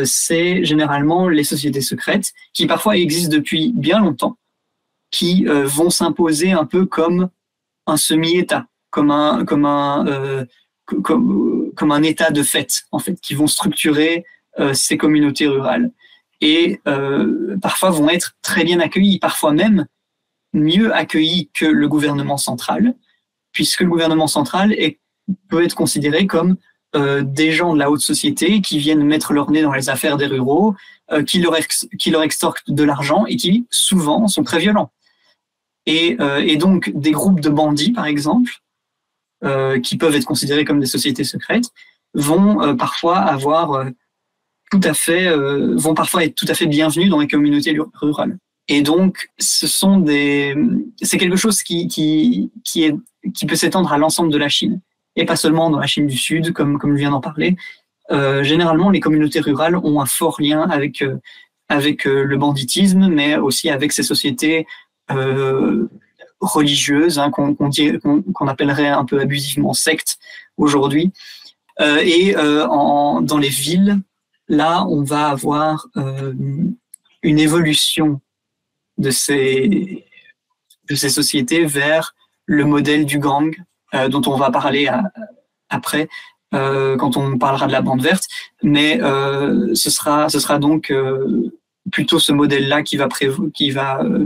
c'est généralement les sociétés secrètes, qui parfois existent depuis bien longtemps, qui vont s'imposer un peu comme un semi-État, comme un État de fait, en fait, qui vont structurer ces communautés rurales. Et parfois vont être très bien accueillis, parfois même mieux accueillis que le gouvernement central, puisque le gouvernement central peut être considéré comme des gens de la haute société qui viennent mettre leur nez dans les affaires des ruraux, qui leur extorquent de l'argent et qui souvent sont très violents. Et donc des groupes de bandits, par exemple, qui peuvent être considérés comme des sociétés secrètes, vont parfois être tout à fait bienvenus dans les communautés rurales. Et donc, c'est quelque chose qui peut s'étendre à l'ensemble de la Chine, et pas seulement dans la Chine du Sud, comme je viens d'en parler. Généralement, les communautés rurales ont un fort lien avec le banditisme, mais aussi avec ces sociétés religieuses, qu'on appellerait un peu abusivement sectes aujourd'hui. Dans les villes, là, on va avoir une évolution de ces sociétés vers le modèle du gang, dont on va parler après, quand on parlera de la bande verte. Mais ce sera donc plutôt ce modèle-là qui va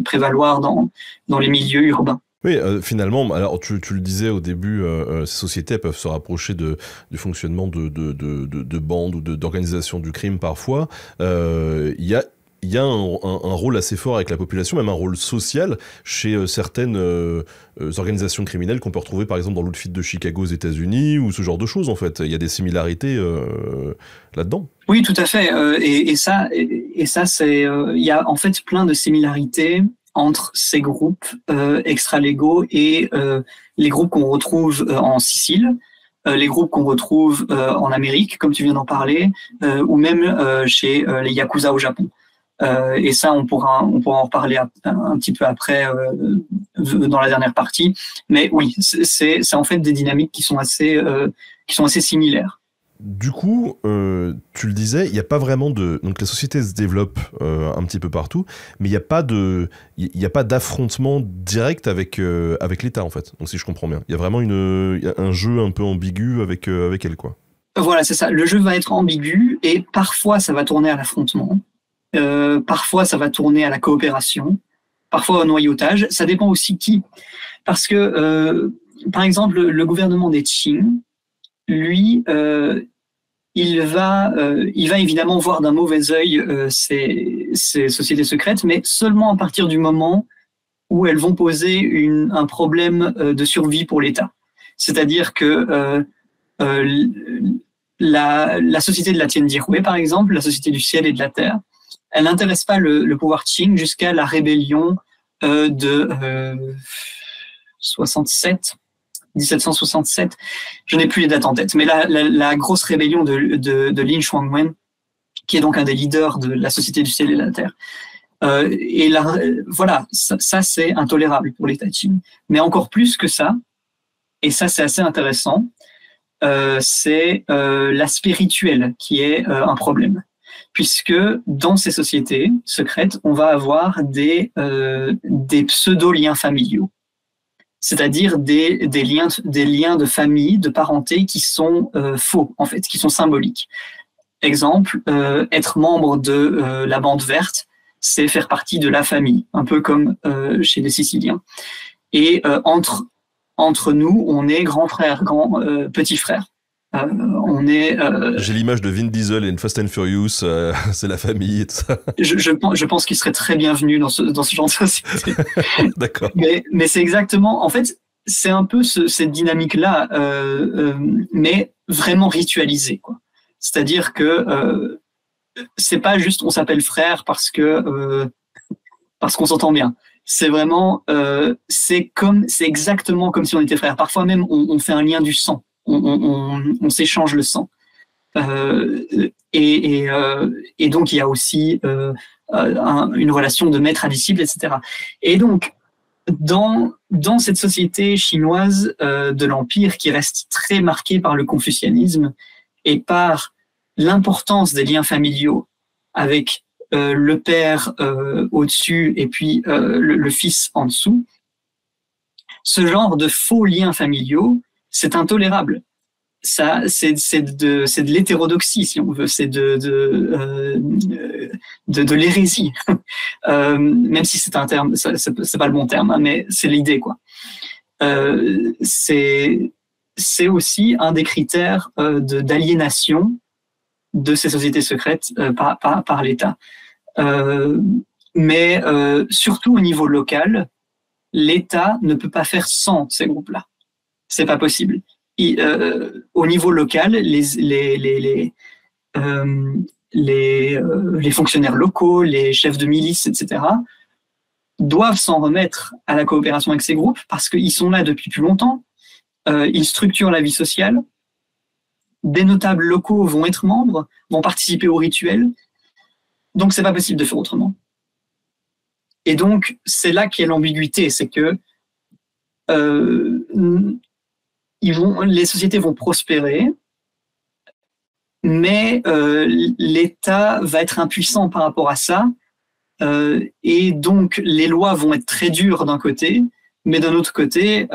prévaloir dans les milieux urbains. Oui, finalement, alors tu le disais au début, ces sociétés peuvent se rapprocher du fonctionnement de bandes ou d'organisations du crime parfois. Il y a il y a un rôle assez fort avec la population, même un rôle social chez certaines organisations criminelles qu'on peut retrouver par exemple dans l'outfit de Chicago aux États-Unis ou ce genre de choses en fait. Il y a des similarités là-dedans. Oui, tout à fait. Et ça, c'est, il y a en fait plein de similarités entre ces groupes extra-légaux et les groupes qu'on retrouve en Sicile, les groupes qu'on retrouve en Amérique, comme tu viens d'en parler, ou même chez les Yakuza au Japon. Et ça, on pourra en reparler un petit peu après dans la dernière partie. Mais oui, c'est en fait des dynamiques qui sont assez similaires. Du coup, tu le disais, il n'y a pas vraiment de... Donc la société se développe un petit peu partout, mais il n'y a pas d'affrontement direct avec l'État, en fait. Donc si je comprends bien. Il y a vraiment un jeu un peu ambigu avec elle, quoi. Voilà, c'est ça. Le jeu va être ambigu et parfois ça va tourner à l'affrontement. Parfois ça va tourner à la coopération. Parfois au noyautage. Ça dépend aussi qui. Parce que, par exemple, le gouvernement des Qing, lui, il va évidemment voir d'un mauvais œil ces sociétés secrètes, mais seulement à partir du moment où elles vont poser un problème de survie pour l'État. C'est-à-dire que la société de la Tianjin, par exemple, la société du ciel et de la terre, elle n'intéresse pas le pouvoir Qing jusqu'à la rébellion de 1767, je n'ai plus les dates en tête, mais la grosse rébellion de Lin Xuanwen, qui est donc un des leaders de la Société du ciel et de la terre. Et là, voilà, ça c'est intolérable pour l'État Qing. Mais encore plus que ça, et ça c'est assez intéressant, c'est l'aspect rituel qui est un problème. Puisque dans ces sociétés secrètes, on va avoir des pseudo-liens familiaux. C'est-à-dire des liens de famille, de parenté qui sont faux, en fait, qui sont symboliques. Exemple, être membre de la bande verte, c'est faire partie de la famille, un peu comme chez les Siciliens. Et entre nous, on est grand frère, petit frère. J'ai l'image de Vin Diesel et Fast and Furious, c'est la famille et tout ça. Je pense qu'il serait très bienvenu dans ce genre de société. D'accord. Mais c'est exactement, en fait, c'est un peu cette dynamique-là, mais vraiment ritualisée, quoi. C'est-à-dire que c'est pas juste on s'appelle frère parce qu'on s'entend bien. C'est vraiment, c'est exactement comme si on était frères. Parfois même, on fait un lien du sang. On s'échange le sang. Et donc, il y a aussi une relation de maître à disciple, etc. Et donc, dans cette société chinoise de l'Empire qui reste très marquée par le confucianisme et par l'importance des liens familiaux avec le père au-dessus et puis le fils en dessous, ce genre de faux liens familiaux, c'est intolérable. Ça, c'est de l'hétérodoxie, si on veut, c'est de l'hérésie. Même si c'est un terme, c'est pas le bon terme, hein, mais c'est l'idée, quoi. C'est aussi un des critères d'aliénation de ces sociétés secrètes par l'État. Mais surtout au niveau local, l'État ne peut pas faire sans ces groupes-là. C'est pas possible. Au niveau local, les fonctionnaires locaux, les chefs de milice, etc., doivent s'en remettre à la coopération avec ces groupes parce qu'ils sont là depuis plus longtemps. Ils structurent la vie sociale. Des notables locaux vont être membres, vont participer au rituel. Donc, c'est pas possible de faire autrement. Et donc, c'est là qu'est l'ambiguïté, c'est que les sociétés vont prospérer, mais l'État va être impuissant par rapport à ça, et donc les lois vont être très dures d'un côté, mais d'un autre côté,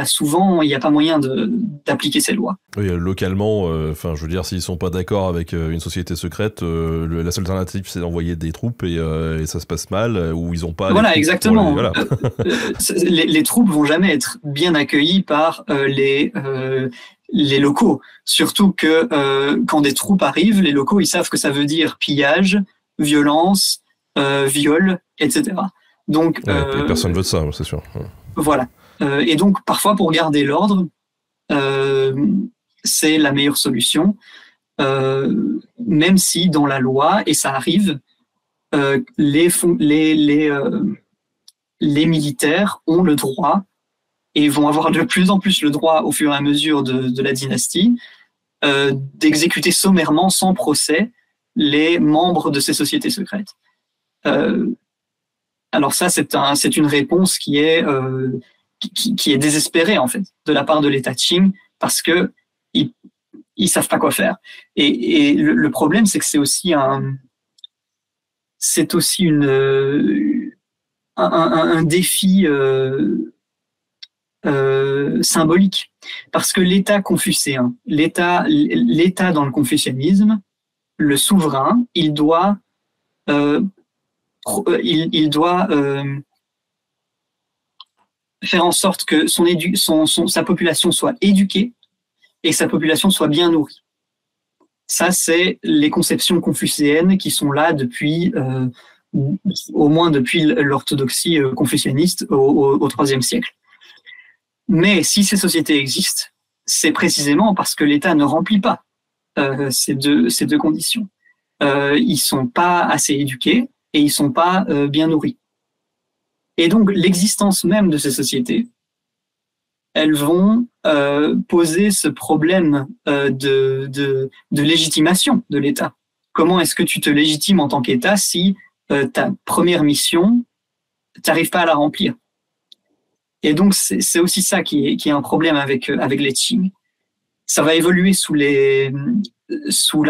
souvent il n'y a pas moyen d'appliquer ces lois. Oui, localement, je veux dire, s'ils sont pas d'accord avec une société secrète, la seule alternative c'est d'envoyer des troupes et ça se passe mal, ou ils ont pas. Voilà, exactement. Les troupes vont jamais être bien accueillies par les locaux. Surtout que quand des troupes arrivent, les locaux ils savent que ça veut dire pillage, violence, viol, etc. Donc, et personne ne veut de ça, c'est sûr. Voilà. Et donc, parfois, pour garder l'ordre, c'est la meilleure solution, même si dans la loi, et ça arrive, les militaires ont le droit, et vont avoir de plus en plus le droit au fur et à mesure de la dynastie, d'exécuter sommairement, sans procès, les membres de ces sociétés secrètes. Alors ça, c'est une réponse qui est désespérée, en fait, de la part de l'État Qing, parce que ils savent pas quoi faire. Et le problème, c'est que c'est aussi un défi symbolique, parce que l'État confucéen, l'État dans le confucianisme, le souverain, il doit faire en sorte que sa population soit éduquée et que sa population soit bien nourrie. Ça, c'est les conceptions confucéennes qui sont là depuis, au moins depuis l'orthodoxie confucianiste au IIIe siècle. Mais si ces sociétés existent, c'est précisément parce que l'État ne remplit pas ces deux conditions. Ils sont pas assez éduqués et ils sont pas bien nourris. Et donc, l'existence même de ces sociétés, elles vont poser ce problème de légitimation de l'État. Comment est-ce que tu te légitimes en tant qu'État si ta première mission, tu n'arrives pas à la remplir? Et donc, c'est aussi ça qui est un problème avec les Qing. Ça va évoluer sous la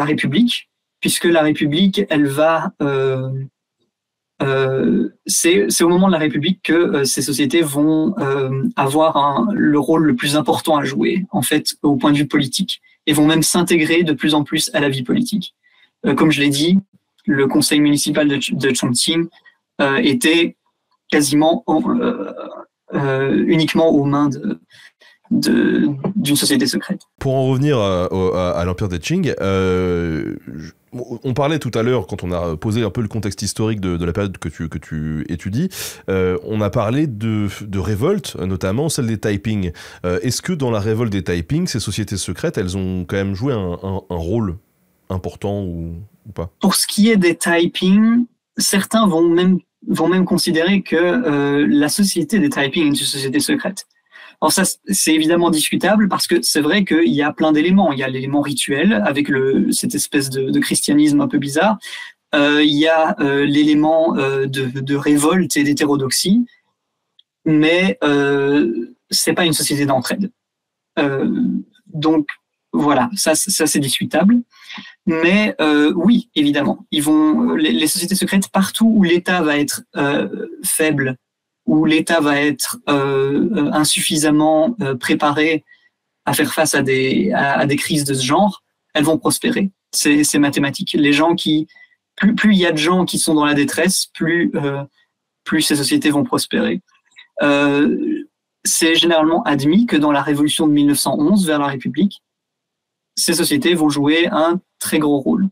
République, puisque la République, elle va... c'est au moment de la République que ces sociétés vont avoir le rôle le plus important à jouer, en fait, au point de vue politique, et vont même s'intégrer de plus en plus à la vie politique. Comme je l'ai dit, le conseil municipal de Chongqing était quasiment uniquement aux mains d'une société secrète. Pour en revenir à l'Empire des Qing, on parlait tout à l'heure, quand on a posé un peu le contexte historique de la période que tu étudies, on a parlé de révolte, notamment celle des Taiping. Est-ce que dans la révolte des Taiping, ces sociétés secrètes, elles ont quand même joué un rôle important ou pas? Pour ce qui est des Taiping, certains vont même considérer que la société des Taiping est une société secrète. Alors ça, c'est évidemment discutable parce que c'est vrai qu'il y a plein d'éléments. Il y a l'élément rituel avec cette espèce de christianisme un peu bizarre. Il y a l'élément de révolte et d'hétérodoxie, mais c'est pas une société d'entraide. Donc voilà, ça c'est discutable. Mais oui, évidemment, les sociétés secrètes, partout où l'État va être faible, où l'État va être insuffisamment préparé à faire face à des crises de ce genre, elles vont prospérer. C'est mathématique. Les gens plus il y a de gens qui sont dans la détresse, plus ces sociétés vont prospérer. C'est généralement admis que dans la révolution de 1911 vers la République, ces sociétés vont jouer un très gros rôle.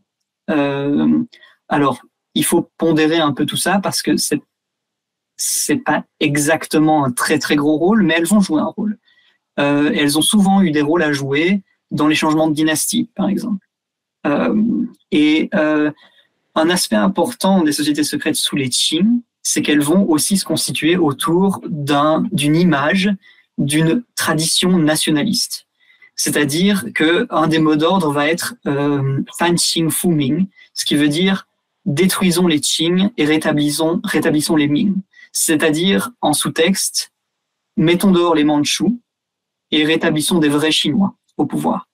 Alors, il faut pondérer un peu tout ça parce que c'est pas exactement un très très gros rôle, mais elles vont jouer un rôle. Elles ont souvent eu des rôles à jouer dans les changements de dynastie, par exemple. Un aspect important des sociétés secrètes sous les Qing, c'est qu'elles vont aussi se constituer autour d'une image, d'une tradition nationaliste. C'est-à-dire qu'un des mots d'ordre va être Fan Qing Fu Ming, ce qui veut dire détruisons les Qing et rétablissons les Ming. C'est-à-dire, en sous-texte, mettons dehors les Mandchous et rétablissons des vrais Chinois au pouvoir.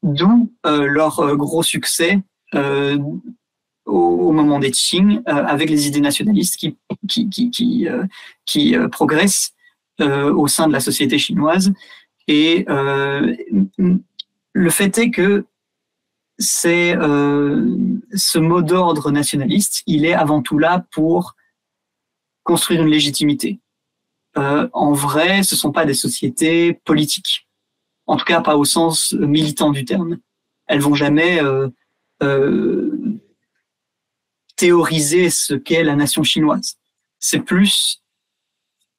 D'où leur gros succès au moment des Qing, avec les idées nationalistes qui progressent au sein de la société chinoise. Et le fait est que ce mot d'ordre nationaliste, il est avant tout là pour construire une légitimité. En vrai, ce ne sont pas des sociétés politiques. En tout cas, pas au sens militant du terme. Elles vont jamais théoriser ce qu'est la nation chinoise. C'est plus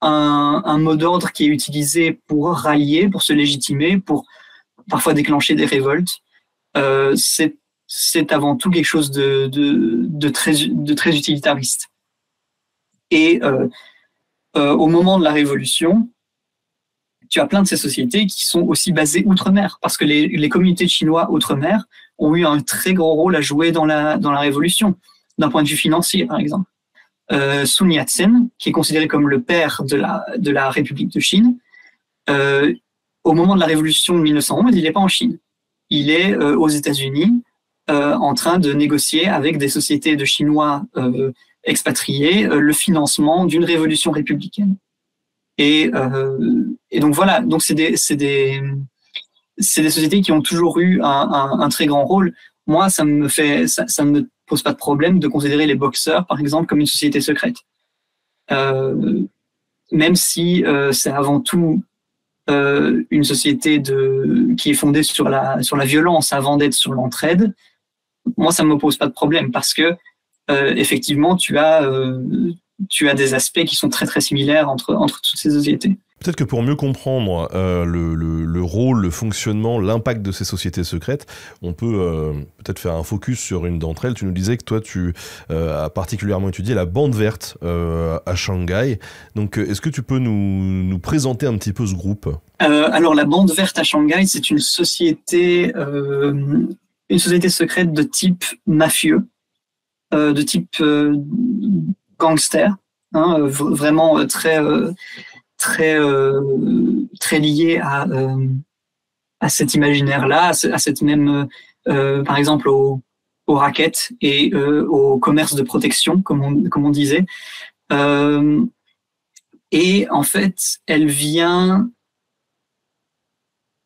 un mot d'ordre qui est utilisé pour rallier, pour se légitimer, pour parfois déclencher des révoltes. C'est avant tout quelque chose de très utilitariste. Et au moment de la Révolution, tu as plein de ces sociétés qui sont aussi basées outre-mer, parce que les communautés de Chinois outre-mer ont eu un très gros rôle à jouer dans la Révolution, d'un point de vue financier, par exemple. Sun Yat-sen, qui est considéré comme le père de la République de Chine, au moment de la Révolution de 1911, il n'est pas en Chine. Il est aux États-Unis, en train de négocier avec des sociétés de Chinois expatriés le financement d'une révolution républicaine. Et donc voilà, donc c'est des sociétés qui ont toujours eu un très grand rôle. Moi, ça ne me pose pas de problème de considérer les boxeurs, par exemple, comme une société secrète. Même si c'est avant tout une société qui est fondée sur la violence avant d'être sur l'entraide, moi, ça ne me pose pas de problème parce que, effectivement, tu as des aspects qui sont très, très similaires entre toutes ces sociétés. Peut-être que pour mieux comprendre le rôle, le fonctionnement, l'impact de ces sociétés secrètes, on peut peut-être faire un focus sur une d'entre elles. Tu nous disais que toi, tu as particulièrement étudié la bande verte à Shanghai. Donc, est-ce que tu peux nous présenter un petit peu ce groupe ? Alors, la bande verte à Shanghai, c'est une société secrète de type mafieux, de type gangster, hein, vraiment très lié à cet imaginaire-là, à cette même, par exemple, au racket et au commerce de protection, comme on disait. Et en fait, elle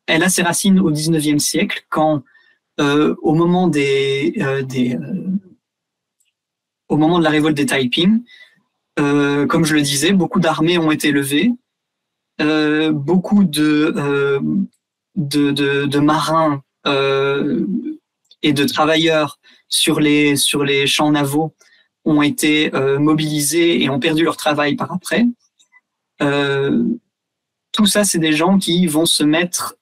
a ses racines au 19e siècle, quand au moment au moment de la révolte des Taiping, comme je le disais, beaucoup d'armées ont été levées, beaucoup de marins et de travailleurs sur les champs navaux ont été mobilisés et ont perdu leur travail par après. Tout ça, c'est des gens qui vont se mettre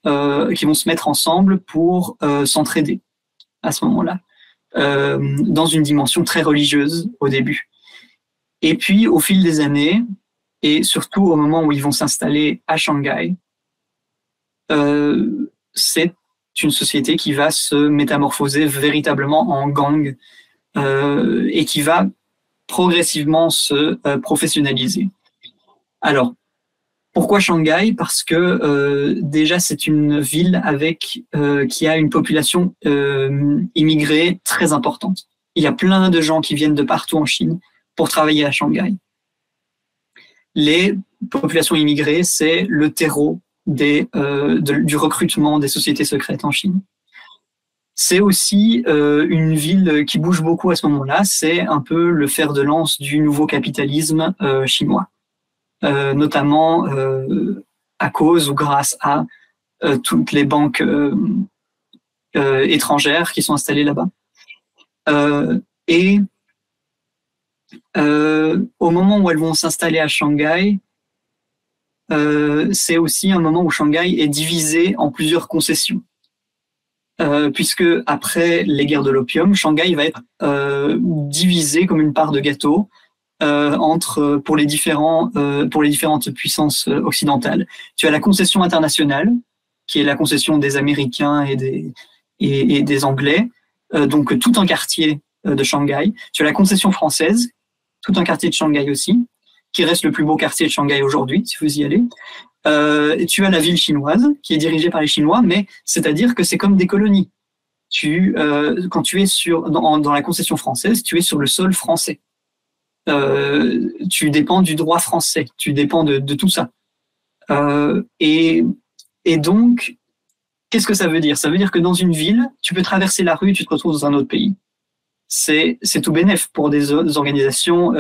ensemble pour s'entraider à ce moment-là, dans une dimension très religieuse au début. Et puis, au fil des années, et surtout au moment où ils vont s'installer à Shanghai, c'est une société qui va se métamorphoser véritablement en gang et qui va progressivement se professionnaliser. Alors, pourquoi Shanghai ? Parce que déjà, c'est une ville qui a une population immigrée très importante. Il y a plein de gens qui viennent de partout en Chine pour travailler à Shanghai. Les populations immigrées, c'est le terreau du recrutement des sociétés secrètes en Chine. C'est aussi une ville qui bouge beaucoup à ce moment-là. C'est un peu le fer de lance du nouveau capitalisme chinois, notamment à cause ou grâce à toutes les banques étrangères qui sont installées là-bas. Et au moment où elles vont s'installer à Shanghai, c'est aussi un moment où Shanghai est divisé en plusieurs concessions. Puisque après les guerres de l'opium, Shanghai va être divisé comme une part de gâteau pour les différentes puissances occidentales. Tu as la concession internationale, qui est la concession des Américains et des Anglais, donc tout un quartier de Shanghai. Tu as la concession française, tout un quartier de Shanghai aussi, qui reste le plus beau quartier de Shanghai aujourd'hui, si vous y allez. Et tu as la ville chinoise, qui est dirigée par les Chinois, mais c'est-à-dire que c'est comme des colonies. Quand tu es dans la concession française, tu es sur le sol français. Tu dépends du droit français, tu dépends de tout ça. Et donc, qu'est-ce que ça veut dire ? Ça veut dire que dans une ville, tu peux traverser la rue, tu te retrouves dans un autre pays. C'est tout bénef pour des organisations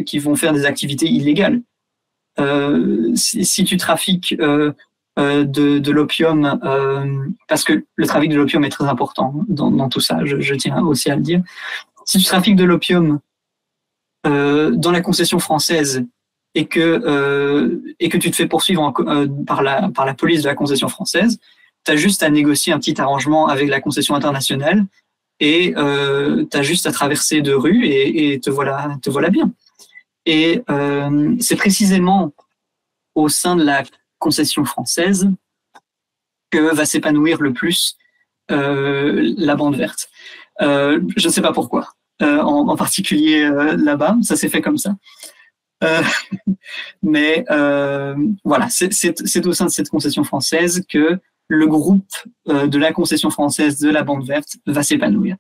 qui vont faire des activités illégales. Si tu trafiques de l'opium, parce que le trafic de l'opium est très important dans tout ça, je tiens aussi à le dire. Si tu trafiques de l'opium dans la concession française et que tu te fais poursuivre par la police de la concession française, tu as juste à négocier un petit arrangement avec la concession internationale et tu as juste à traverser 2 rues et te voilà bien. Et c'est précisément au sein de la concession française que va s'épanouir le plus la bande verte. Je ne sais pas pourquoi. En particulier là-bas, ça s'est fait comme ça. Mais voilà, c'est au sein de cette concession française que le groupe de la concession française de la bande verte va s'épanouir.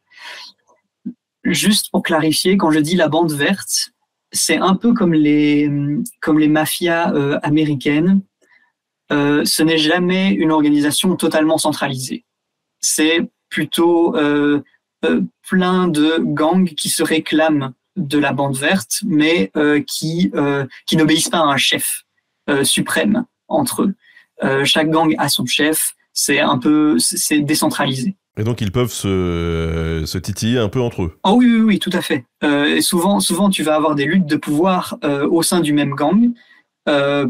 Juste pour clarifier, quand je dis la bande verte, c'est un peu comme les mafias américaines. Ce n'est jamais une organisation totalement centralisée. C'est plutôt plein de gangs qui se réclament de la bande verte, mais qui n'obéissent pas à un chef suprême entre eux. Chaque gang a son chef, c'est décentralisé. Et donc ils peuvent se titiller un peu entre eux. Oh oui, tout à fait. Et souvent, tu vas avoir des luttes de pouvoir au sein du même gang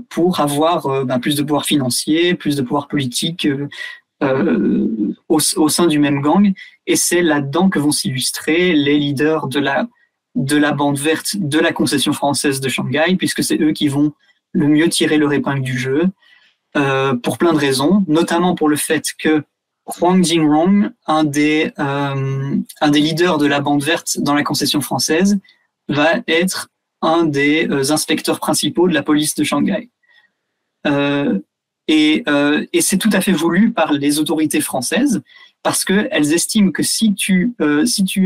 pour avoir plus de pouvoir financier, plus de pouvoir politique au sein du même gang. Et c'est là-dedans que vont s'illustrer les leaders de la bande verte de la concession française de Shanghai, puisque c'est eux qui vont le mieux tirer leur épingle du jeu, pour plein de raisons, notamment pour le fait que Huang Jingrong, un des leaders de la bande verte dans la concession française, va être un des inspecteurs principaux de la police de Shanghai. Et c'est tout à fait voulu par les autorités françaises, parce qu'elles estiment que si tu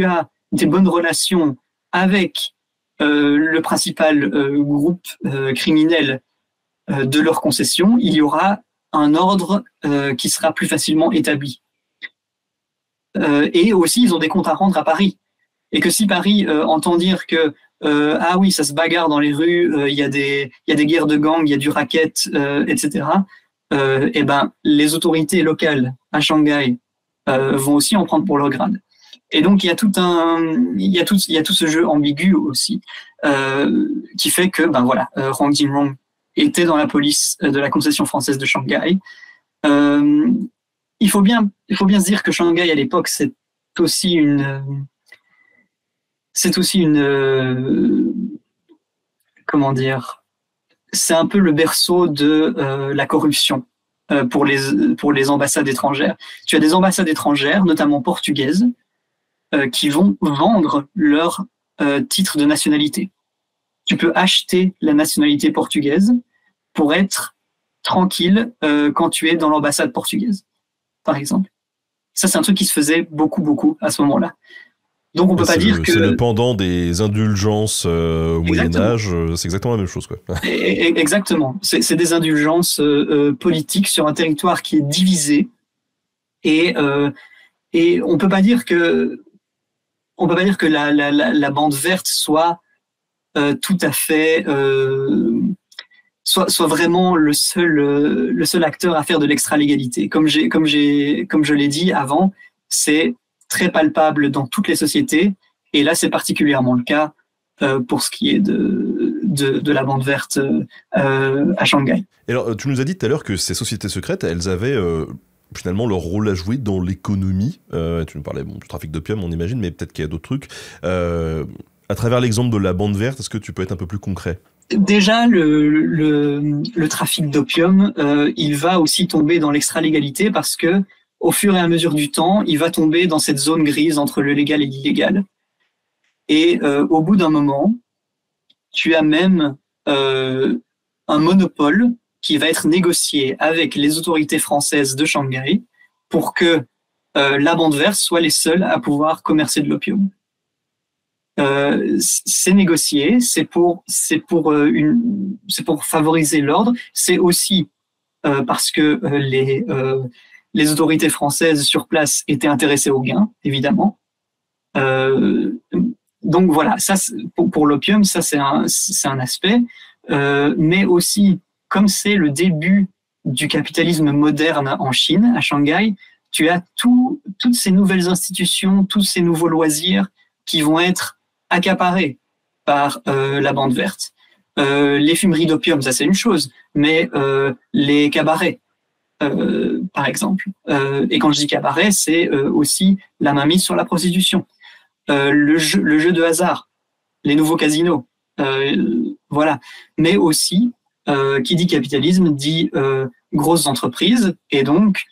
as des bonnes relations avec le principal groupe criminel de leur concession, il y aura un ordre qui sera plus facilement établi. Et aussi, ils ont des comptes à rendre à Paris. Et que si Paris entend dire que ah oui, ça se bagarre dans les rues, il y a des guerres de gangs, il y a du racket, etc., et ben, les autorités locales à Shanghai vont aussi en prendre pour leur grade. Et donc, il y a tout ce jeu ambigu aussi, qui fait que, Huang Jingrong était dans la police de la concession française de Shanghai. Il faut bien se dire que Shanghai à l'époque, c'est aussi une comment dire, c'est un peu le berceau de la corruption pour les ambassades étrangères. Tu as des ambassades étrangères, notamment portugaises, qui vont vendre leur titre de nationalité. Tu peux acheter la nationalité portugaise pour être tranquille quand tu es dans l'ambassade portugaise, par exemple. Ça, c'est un truc qui se faisait beaucoup à ce moment-là. Donc, on peut pas dire que... C'est le pendant des indulgences au Moyen-Âge, c'est exactement la même chose, quoi. Exactement. C'est des indulgences politiques sur un territoire qui est divisé. Et on peut pas dire que la bande verte soit tout à fait... soit vraiment le seul acteur à faire de l'extra-légalité. Comme je l'ai dit avant, c'est très palpable dans toutes les sociétés, et là c'est particulièrement le cas pour ce qui est de la bande verte à Shanghai. Et alors, tu nous as dit tout à l'heure que ces sociétés secrètes, elles avaient finalement leur rôle à jouer dans l'économie. Tu nous parlais du trafic d'opium, on imagine, mais peut-être qu'il y a d'autres trucs. À travers l'exemple de la bande verte, est-ce que tu peux être un peu plus concret ? Déjà, le trafic d'opium, il va aussi tomber dans l'extra-légalité parce que, au fur et à mesure du temps, il va tomber dans cette zone grise entre le légal et l'illégal. Et au bout d'un moment, tu as même un monopole qui va être négocié avec les autorités françaises de Shanghai pour que la bande verte soit les seuls à pouvoir commercer de l'opium. C'est négocié, c'est pour favoriser l'ordre. C'est aussi parce que les autorités françaises sur place étaient intéressées au gain, évidemment. Donc voilà, ça pour l'opium, ça c'est un aspect, mais aussi comme c'est le début du capitalisme moderne en Chine, à Shanghai, tu as toutes ces nouvelles institutions, tous ces nouveaux loisirs qui vont être accaparés par la bande verte. Les fumeries d'opium, ça c'est une chose, mais les cabarets, par exemple. Et quand je dis cabaret, c'est aussi la mainmise sur la prostitution. Le jeu de hasard, les nouveaux casinos, voilà. Mais aussi, qui dit capitalisme dit grosses entreprises, et donc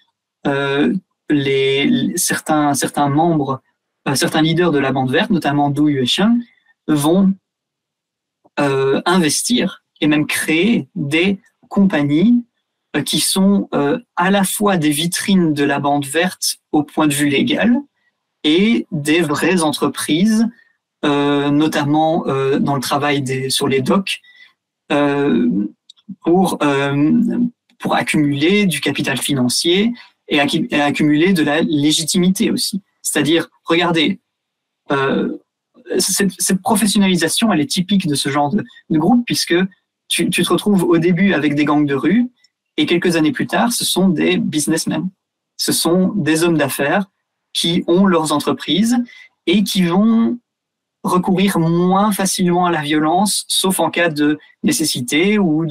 certains membres, certains leaders de la bande verte, notamment Du Yuexiang, vont investir et même créer des compagnies qui sont à la fois des vitrines de la bande verte au point de vue légal et des vraies entreprises, notamment dans le travail sur les docks, pour accumuler du capital financier et accumuler de la légitimité aussi. C'est-à-dire, regardez, cette professionnalisation, elle est typique de ce genre de groupe, puisque tu te retrouves au début avec des gangs de rue, et quelques années plus tard, ce sont des businessmen. Ce sont des hommes d'affaires qui ont leurs entreprises et qui vont recourir moins facilement à la violence, sauf en cas de nécessité ou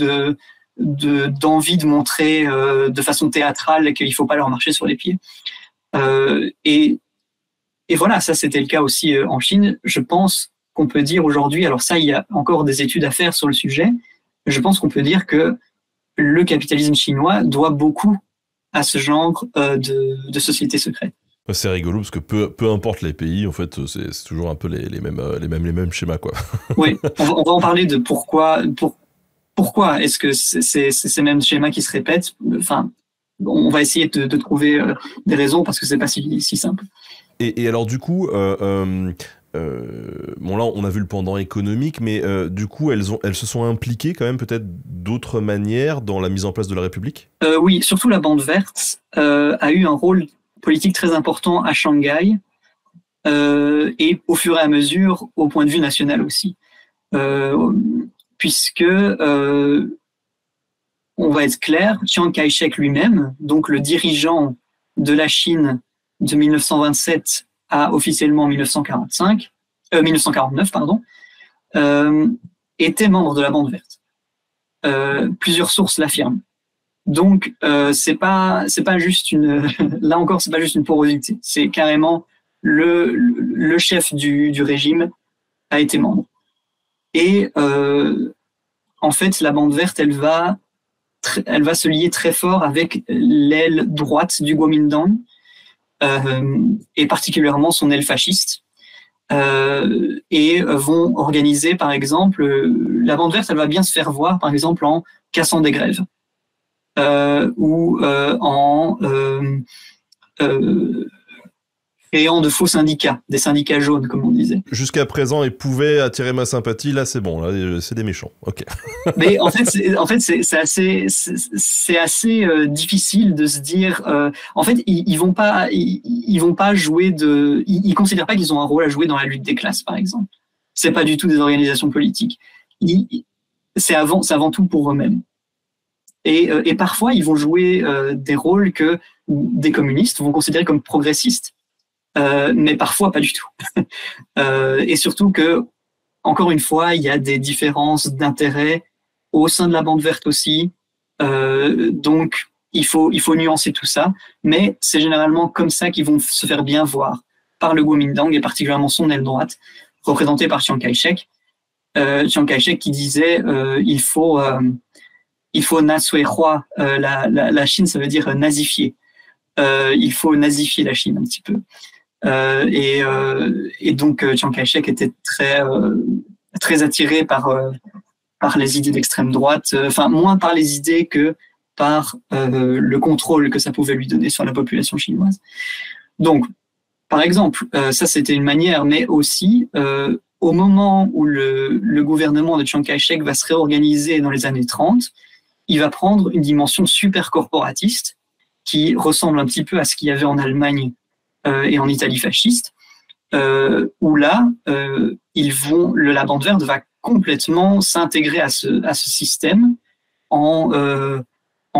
d'envie de montrer de façon théâtrale qu'il ne faut pas leur marcher sur les pieds. Et voilà, ça c'était le cas aussi en Chine. Je pense qu'on peut dire aujourd'hui, alors ça il y a encore des études à faire sur le sujet, je pense qu'on peut dire que le capitalisme chinois doit beaucoup à ce genre de société secrète. C'est rigolo parce que peu importe les pays, en fait, c'est toujours un peu les mêmes schémas, quoi. Oui, on va en parler de pourquoi est-ce que c'est ces mêmes schémas qui se répètent. Enfin, on va essayer de trouver des raisons parce que c'est pas si simple. Et alors du coup, bon là on a vu le pendant économique, mais du coup elles se sont impliquées quand même peut-être d'autres manières dans la mise en place de la République ? Oui, surtout la bande verte a eu un rôle politique très important à Shanghai et au fur et à mesure au point de vue national aussi. Puisque, on va être clair, Chiang Kai-shek lui-même, donc le dirigeant de la Chine de 1927 à officiellement 1949, était membre de la bande verte. Plusieurs sources l'affirment. Donc, c'est pas juste là encore, c'est pas juste une porosité. C'est carrément le chef du régime a été membre. Et en fait, la bande verte, elle va se lier très fort avec l'aile droite du Kuomintang, et particulièrement son aile fasciste, et vont organiser, par exemple, la bande verte, elle va bien se faire voir, par exemple, en cassant des grèves, ou en créant de faux syndicats, des syndicats jaunes, comme on disait. Jusqu'à présent, ils pouvaient attirer ma sympathie, là c'est bon, là c'est des méchants. Ok. Mais en fait, c'est assez difficile de se dire. En fait, ils vont pas jouer ils considèrent pas qu'ils ont un rôle à jouer dans la lutte des classes, par exemple. C'est pas du tout des organisations politiques. C'est avant tout pour eux-mêmes. Et parfois, ils vont jouer des rôles que des communistes vont considérer comme progressistes. Mais parfois pas du tout. Et surtout que, encore une fois, il y a des différences d'intérêt au sein de la bande verte aussi. Donc, il faut nuancer tout ça. Mais c'est généralement comme ça qu'ils vont se faire bien voir par le Kuomintang et particulièrement son aile droite, représentée par Chiang Kai-shek. Chiang Kai-shek qui disait il faut nazuehua, la Chine, ça veut dire nazifier. Il faut nazifier la Chine un petit peu. Et donc Chiang Kai-shek était très attiré par les idées d'extrême droite, enfin moins par les idées que par le contrôle que ça pouvait lui donner sur la population chinoise. Donc, par exemple, ça c'était une manière, mais aussi au moment où le gouvernement de Chiang Kai-shek va se réorganiser dans les années 30, il va prendre une dimension super corporatiste qui ressemble un petit peu à ce qu'il y avait en Allemagne et en Italie fasciste, où là, la bande verte va complètement s'intégrer à ce système en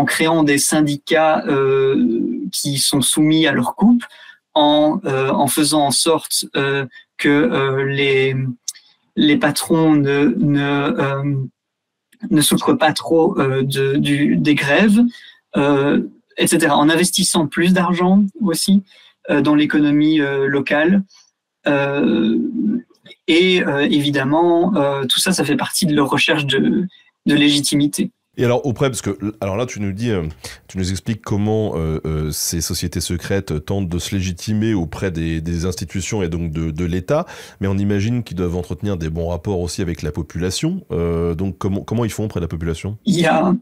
créant des syndicats qui sont soumis à leur coupe, en faisant en sorte que les patrons ne souffrent pas trop des grèves, etc. En investissant plus d'argent aussi dans l'économie locale. Évidemment, tout ça, ça fait partie de leur recherche de légitimité. Et alors auprès, parce que alors là tu nous expliques comment ces sociétés secrètes tentent de se légitimer auprès des institutions et donc de l'État, mais on imagine qu'ils doivent entretenir des bons rapports aussi avec la population. Donc comment ils font auprès de la population ? Il y a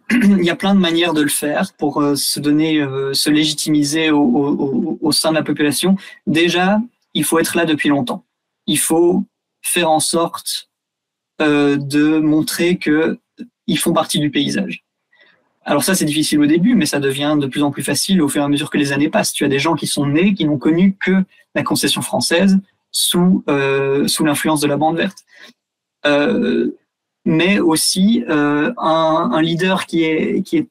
plein de manières de le faire pour se légitimiser au sein de la population. Déjà, il faut être là depuis longtemps. Il faut faire en sorte de montrer que ils font partie du paysage. Alors ça, c'est difficile au début, mais ça devient de plus en plus facile au fur et à mesure que les années passent. Tu as des gens qui sont nés, qui n'ont connu que la concession française sous l'influence de la bande verte. Mais aussi, un leader qui est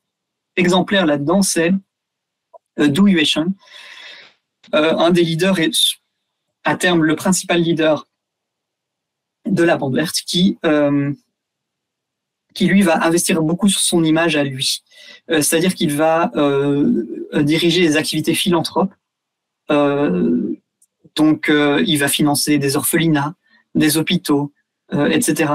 exemplaire là-dedans, c'est Du Yuesheng. Un des leaders est, à terme, le principal leader de la bande verte qui lui va investir beaucoup sur son image à lui. C'est-à-dire qu'il va diriger des activités philanthropes. Donc, il va financer des orphelinats, des hôpitaux, etc.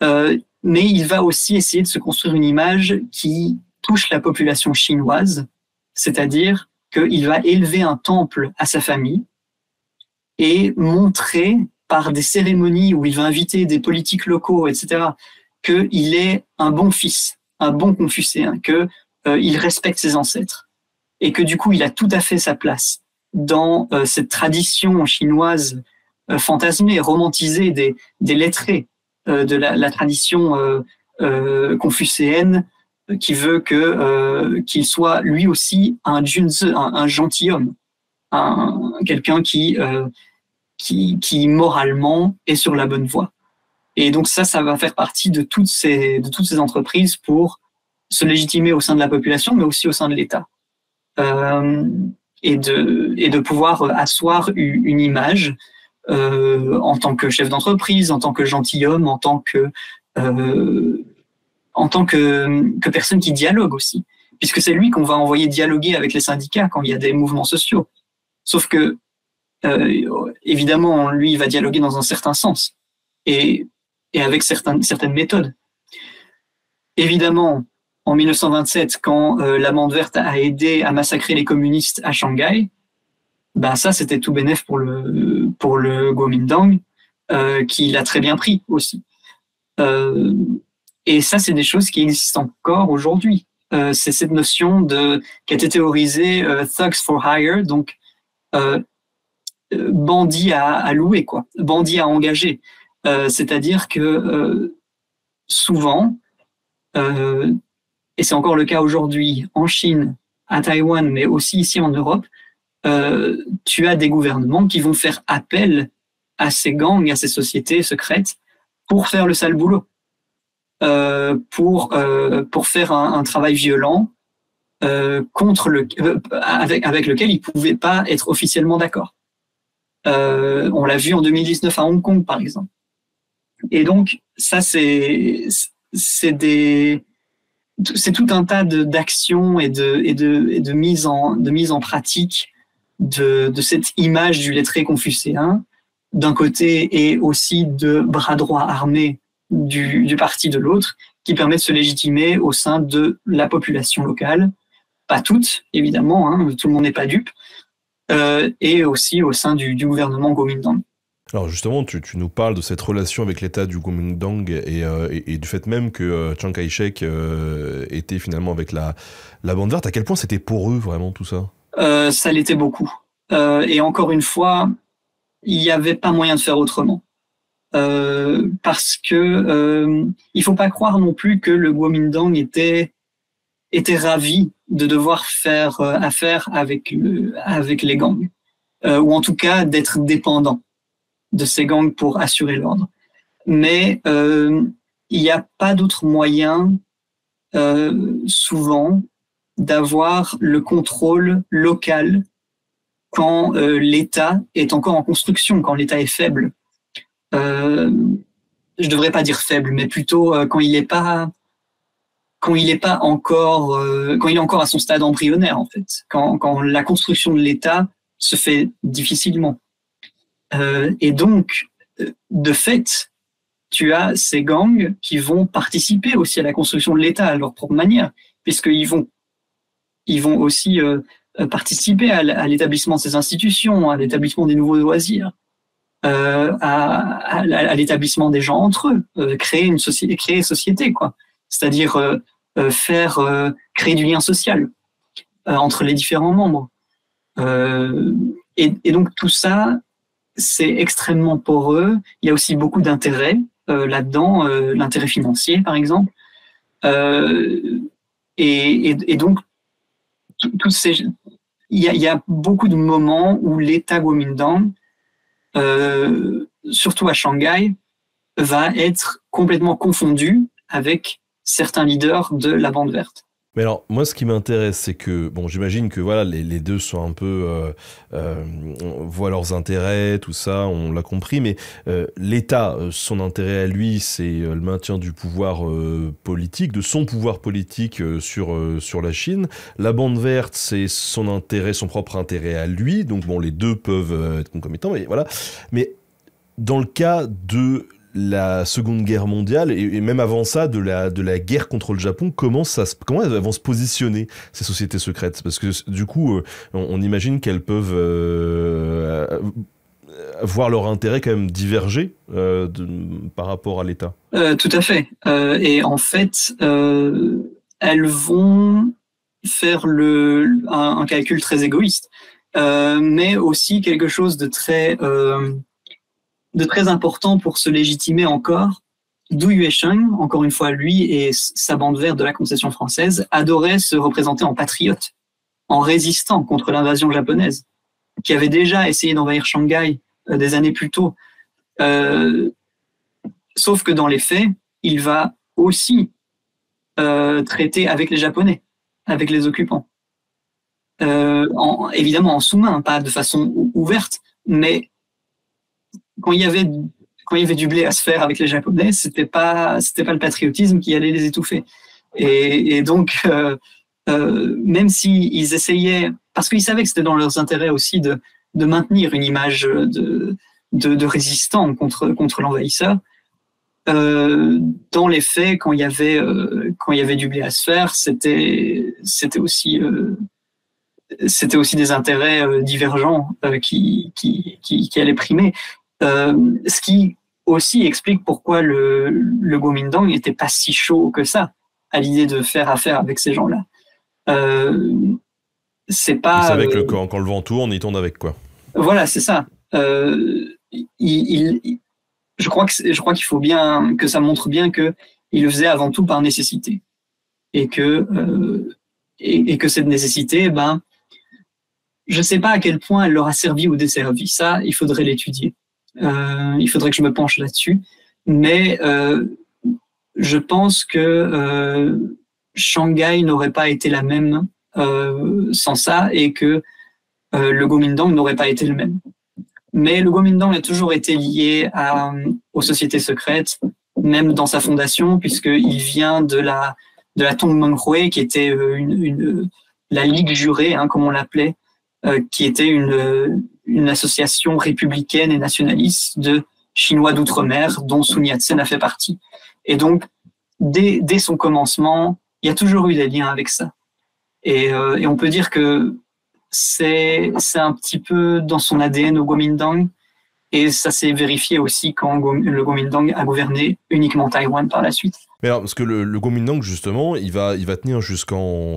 Mais il va aussi essayer de se construire une image qui touche la population chinoise, c'est-à-dire qu'il va élever un temple à sa famille et montrer par des cérémonies où il va inviter des politiques locaux, etc., qu'il est un bon fils, un bon confucéen, qu'il respecte ses ancêtres et que du coup, il a tout à fait sa place dans cette tradition chinoise fantasmée, romantisée des lettrés de la tradition confucéenne qui veut qu'il soit lui aussi un junzi, un gentilhomme, quelqu'un qui moralement est sur la bonne voie. Et donc ça va faire partie de toutes ces entreprises pour se légitimer au sein de la population, mais aussi au sein de l'État. Et de pouvoir asseoir une image en tant que chef d'entreprise, en tant que gentilhomme, en tant que personne qui dialogue aussi. Puisque c'est lui qu'on va envoyer dialoguer avec les syndicats quand il y a des mouvements sociaux. Sauf que, évidemment, lui, il va dialoguer dans un certain sens. Et avec certaines méthodes. Évidemment, en 1927, quand la bande verte a aidé à massacrer les communistes à Shanghai, ben ça, c'était tout bénef pour le Kuomintang, qui l'a très bien pris aussi. Et ça, c'est des choses qui existent encore aujourd'hui. C'est cette notion qui a été théorisée thugs for hire, donc bandits à louer, quoi, bandits à engager. C'est-à-dire que souvent, et c'est encore le cas aujourd'hui en Chine, à Taïwan, mais aussi ici en Europe, tu as des gouvernements qui vont faire appel à ces gangs, à ces sociétés secrètes pour faire le sale boulot, pour faire un travail violent avec lequel ils ne pouvaient pas être officiellement d'accord. On l'a vu en 2019 à Hong Kong, par exemple. Et donc, ça, c'est tout un tas d'actions et de mise en pratique de cette image du lettré confucéen, d'un côté, et aussi de bras droit armé du parti de l'autre, qui permet de se légitimer au sein de la population locale. Pas toutes, évidemment, hein, tout le monde n'est pas dupe, et aussi au sein du gouvernement Kuomintang. Alors justement, tu nous parles de cette relation avec l'État du Kuomintang et du fait même que Chiang Kai-shek était finalement avec la bande verte. À quel point c'était pour eux vraiment tout ça ? Ça l'était beaucoup. Et encore une fois, il n'y avait pas moyen de faire autrement. Parce que il faut pas croire non plus que le Kuomintang était ravi de devoir faire affaire avec les gangs, ou en tout cas d'être dépendant de ces gangs pour assurer l'ordre. Mais il n'y a pas d'autre moyen souvent d'avoir le contrôle local quand l'État est encore en construction, quand l'État est faible. je devrais pas dire faible, mais plutôt quand il est encore à son stade embryonnaire, en fait, quand la construction de l'État se fait difficilement. Et donc, de fait, tu as ces gangs qui vont participer aussi à la construction de l'État à leur propre manière, puisqu'ils vont aussi participer à l'établissement de ces institutions, à l'établissement des nouveaux loisirs, à l'établissement des gens entre eux, créer société, quoi. C'est-à-dire créer du lien social entre les différents membres. Et donc tout ça, c'est extrêmement poreux. Il y a aussi beaucoup d'intérêts là-dedans, l'intérêt financier par exemple. Et donc, il y a beaucoup de moments où l'État Kuomintang, surtout à Shanghai, va être complètement confondu avec certains leaders de la bande verte. Mais alors, moi, ce qui m'intéresse, c'est que, bon, j'imagine que voilà, les deux sont un peu voient leurs intérêts, tout ça, on l'a compris. Mais l'État, son intérêt à lui, c'est le maintien du pouvoir politique, de son pouvoir politique sur la Chine. La bande verte, c'est son intérêt, son propre intérêt à lui. Donc bon, les deux peuvent être concomitants, mais voilà. Mais dans le cas de la Seconde Guerre mondiale et même avant ça de la guerre contre le Japon, comment elles vont se positionner, ces sociétés secrètes? Parce que du coup on imagine qu'elles peuvent voir leur intérêt quand même diverger par rapport à l'État. Tout à fait. Et en fait, elles vont faire un calcul très égoïste, mais aussi quelque chose de très important pour se légitimer encore. Du Yuesheng, encore une fois, lui et sa bande verte de la concession française, adoraient se représenter en patriote, en résistant contre l'invasion japonaise, qui avait déjà essayé d'envahir Shanghai des années plus tôt. Sauf que dans les faits, il va aussi traiter avec les Japonais, avec les occupants. Évidemment en sous-main, pas de façon ouverte, mais quand il y avait du blé à se faire avec les Japonais, c'était pas le patriotisme qui allait les étouffer. Et donc, même s'ils essayaient, parce qu'ils savaient que c'était dans leurs intérêts aussi de maintenir une image de résistant contre l'envahisseur, dans les faits, quand il y avait du blé à se faire, c'était aussi des intérêts divergents qui allaient primer. Ce qui aussi explique pourquoi le Kuomintang n'était pas si chaud que ça à l'idée de faire affaire avec ces gens-là. C'est pas. C'est avec quand le vent tourne, il tourne avec quoi. Voilà, c'est ça. Je crois qu'il faut bien que ça montre bien que il le faisait avant tout par nécessité et que cette nécessité, je sais pas à quel point elle leur a servi ou desservi. Ça, il faudrait l'étudier. Il faudrait que je me penche là-dessus. Mais je pense que Shanghai n'aurait pas été la même sans ça et que le Kuomintang n'aurait pas été le même. Mais le Kuomintang a toujours été lié aux sociétés secrètes, même dans sa fondation, puisqu'il vient de la Tongmenghui, qui était la Ligue jurée, comme on l'appelait, qui était une association républicaine et nationaliste de Chinois d'outre-mer, dont Sun Yat-sen a fait partie. Et donc, dès son commencement, il y a toujours eu des liens avec ça. Et on peut dire que c'est un petit peu dans son ADN au Kuomintang, et ça s'est vérifié aussi quand le Kuomintang a gouverné uniquement Taïwan par la suite. Mais alors, parce que le Kuomintang, justement, il va tenir jusqu'à en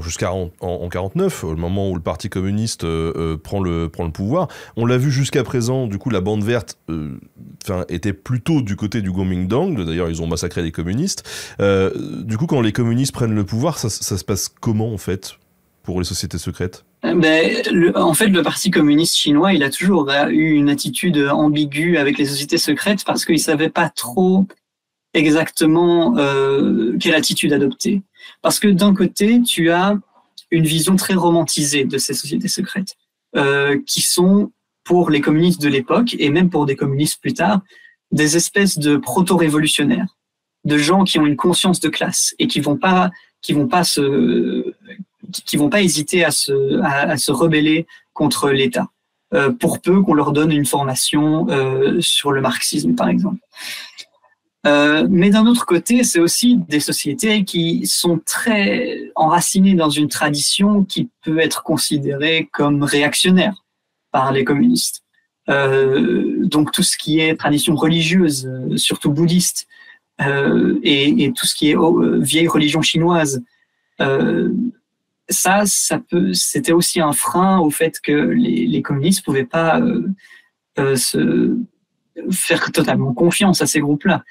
49, au moment où le Parti communiste prend le pouvoir. On l'a vu jusqu'à présent, du coup, la bande verte était plutôt du côté du Kuomintang. D'ailleurs, ils ont massacré les communistes. Du coup, quand les communistes prennent le pouvoir, ça se passe comment, en fait, pour les sociétés secrètes? En fait, le Parti communiste chinois, il a toujours eu une attitude ambiguë avec les sociétés secrètes parce qu'il ne savait pas trop exactement quelle attitude adopter. Parce que d'un côté, tu as une vision très romantisée de ces sociétés secrètes, qui sont, pour les communistes de l'époque, et même pour des communistes plus tard, des espèces de proto-révolutionnaires, de gens qui ont une conscience de classe et qui vont pas hésiter à se rebeller contre l'État, pour peu qu'on leur donne une formation sur le marxisme, par exemple. Mais d'un autre côté, c'est aussi des sociétés qui sont très enracinées dans une tradition qui peut être considérée comme réactionnaire par les communistes. Donc tout ce qui est tradition religieuse, surtout bouddhiste, et tout ce qui est vieille religion chinoise, c'était aussi un frein au fait que les communistes pouvaient pas se faire totalement confiance à ces groupes-là.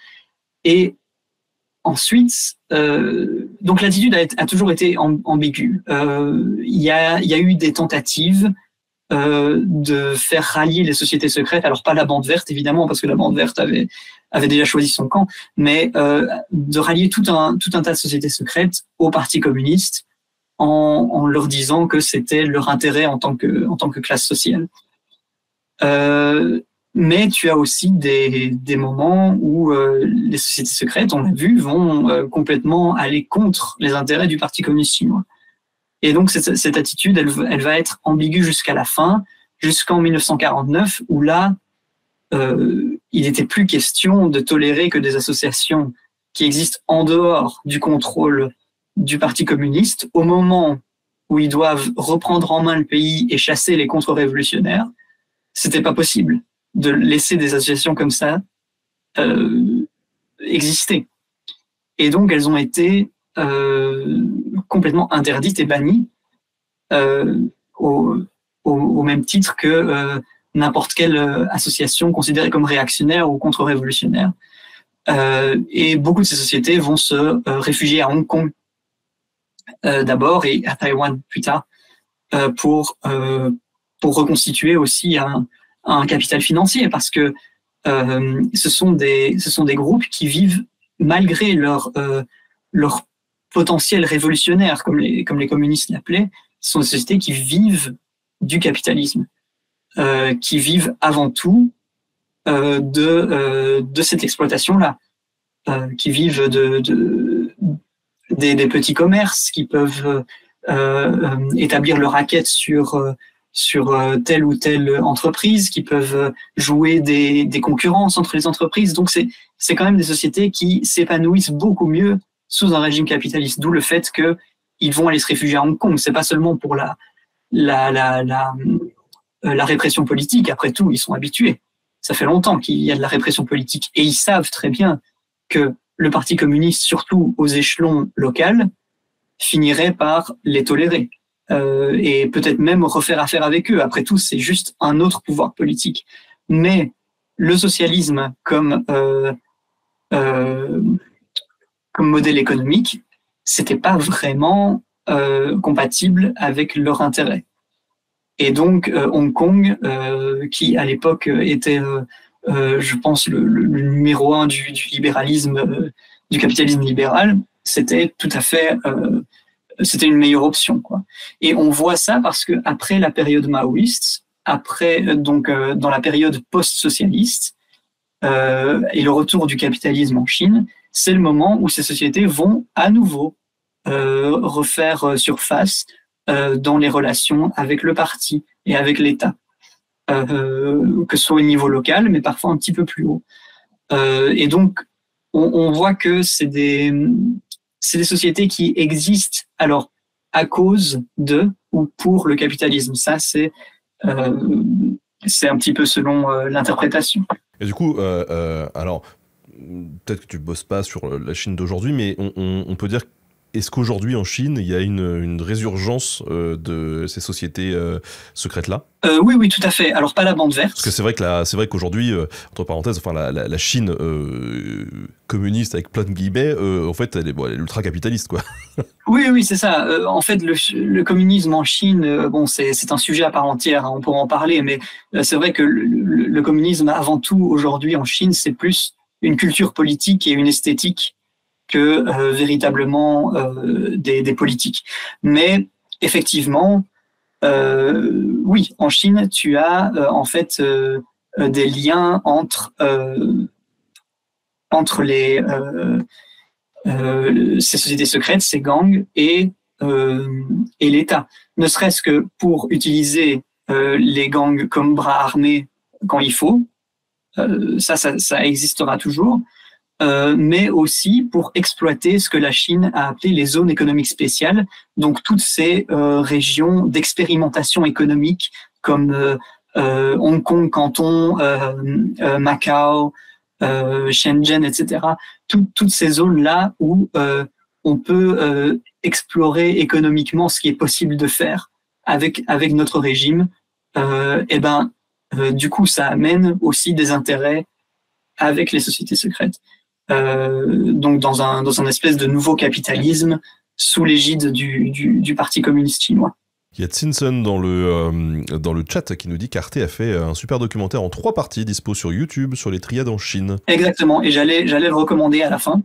Et ensuite, donc l'attitude a toujours été ambiguë. Il y a eu des tentatives de faire rallier les sociétés secrètes, alors pas la bande verte évidemment, parce que la bande verte avait déjà choisi son camp, mais de rallier tout un tas de sociétés secrètes au Parti communiste en leur disant que c'était leur intérêt en tant que classe sociale. Mais tu as aussi des moments où les sociétés secrètes, on l'a vu, vont complètement aller contre les intérêts du Parti communiste chinois. Et donc cette attitude, elle va être ambiguë jusqu'à la fin, jusqu'en 1949, où là, il n'était plus question de tolérer que des associations qui existent en dehors du contrôle du Parti communiste, au moment où ils doivent reprendre en main le pays et chasser les contre-révolutionnaires. C'était pas possible de laisser des associations comme ça exister. Et donc, elles ont été complètement interdites et bannies au même titre que n'importe quelle association considérée comme réactionnaire ou contre-révolutionnaire. Et beaucoup de ces sociétés vont se réfugier à Hong Kong d'abord et à Taïwan plus tard pour reconstituer aussi un capital financier, parce que ce sont des groupes qui vivent malgré leur potentiel révolutionnaire, comme les communistes l'appelaient. Ce sont des sociétés qui vivent du capitalisme, qui vivent avant tout de cette exploitation-là, qui vivent des petits commerces, qui peuvent établir leur raquette sur telle ou telle entreprise, qui peuvent jouer des concurrences entre les entreprises. Donc c'est quand même des sociétés qui s'épanouissent beaucoup mieux sous un régime capitaliste, d'où le fait qu'ils vont aller se réfugier à Hong Kong. C'est pas seulement pour la répression politique, après tout, ils sont habitués. Ça fait longtemps qu'il y a de la répression politique et ils savent très bien que le Parti communiste, surtout aux échelons locaux, finirait par les tolérer. Et peut-être même refaire affaire avec eux. Après tout, c'est juste un autre pouvoir politique. Mais le socialisme comme modèle économique, c'était pas vraiment compatible avec leur intérêt. Et donc Hong Kong, qui à l'époque était, je pense, le numéro 1 du libéralisme, du capitalisme libéral, c'était tout à fait c'était une meilleure option, quoi. Et on voit ça parce que après la période maoïste, dans la période post-socialiste et le retour du capitalisme en Chine, c'est le moment où ces sociétés vont à nouveau refaire surface dans les relations avec le parti et avec l'État, que ce soit au niveau local, mais parfois un petit peu plus haut. Et donc, on voit que c'est des sociétés qui existent alors à cause de ou pour le capitalisme. Ça, c'est un petit peu selon l'interprétation. Et du coup, alors, peut-être que tu ne bosses pas sur la Chine d'aujourd'hui, mais on peut dire, est-ce qu'aujourd'hui en Chine, il y a une résurgence de ces sociétés secrètes-là ? Oui, tout à fait. Alors pas la bande verte. Parce que c'est vrai qu'aujourd'hui, entre parenthèses, enfin la Chine communiste avec plein de guillemets, en fait, elle est ultra capitaliste, quoi. Oui, c'est ça. En fait, le communisme en Chine, c'est un sujet à part entière. Hein, on pourra en parler, mais c'est vrai que le communisme, avant tout, aujourd'hui en Chine, c'est plus une culture politique et une esthétique que véritablement des politiques. Mais effectivement, oui, en Chine, tu as en fait des liens entre entre ces sociétés secrètes, ces gangs et l'État. Ne serait-ce que pour utiliser les gangs comme bras armés quand il faut, ça existera toujours, mais aussi pour exploiter ce que la Chine a appelé les zones économiques spéciales, donc toutes ces régions d'expérimentation économique comme Hong Kong, Canton, Macao, Shenzhen, etc. Toutes ces zones-là où on peut explorer économiquement ce qui est possible de faire avec notre régime, du coup, ça amène aussi des intérêts avec les sociétés secrètes. Donc dans un espèce de nouveau capitalisme sous l'égide du Parti communiste chinois. Il y a Tsinson dans le chat qui nous dit qu'Arte a fait un super documentaire en 3 parties dispo sur YouTube sur les triades en Chine. Exactement, et j'allais le recommander à la fin.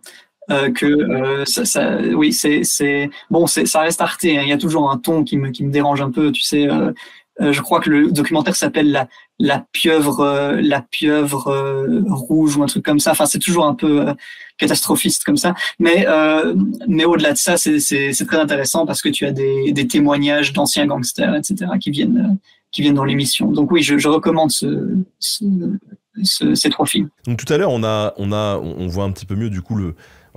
Oui, ça reste Arte, hein. Il y a toujours un ton qui me dérange un peu, tu sais. Je crois que le documentaire s'appelle la pieuvre rouge ou un truc comme ça. Enfin, c'est toujours un peu catastrophiste comme ça. Mais au-delà de ça, c'est très intéressant parce que tu as des témoignages d'anciens gangsters, etc., qui viennent dans l'émission. Donc oui, je recommande ces 3 films. Donc tout à l'heure, on voit un petit peu mieux du coup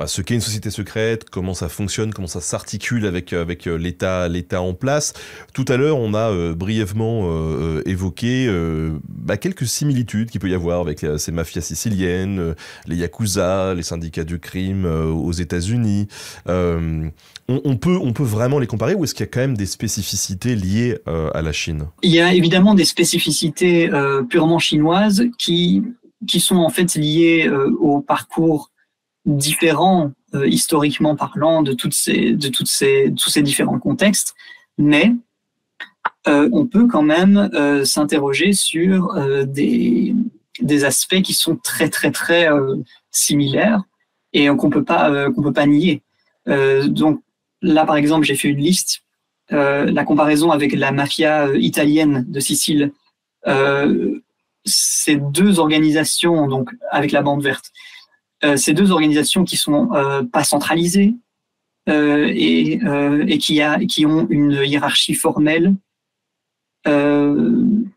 ce qu'est une société secrète, comment ça fonctionne, comment ça s'articule avec l'État en place. Tout à l'heure, on a brièvement évoqué quelques similitudes qu'il peut y avoir avec ces mafias siciliennes, les yakuza, les syndicats du crime aux États-Unis. On peut vraiment les comparer, ou est-ce qu'il y a quand même des spécificités liées à la Chine ? Il y a évidemment des spécificités purement chinoises qui sont en fait liées au parcours différents historiquement parlant de tous ces différents contextes, mais on peut quand même s'interroger sur des aspects qui sont très très très similaires et qu'on peut pas nier. Donc là par exemple j'ai fait une liste, la comparaison avec la mafia italienne de Sicile, ces 2 organisations, donc avec la Bande Verte, ces 2 organisations qui sont pas centralisées et qui ont une hiérarchie formelle, elles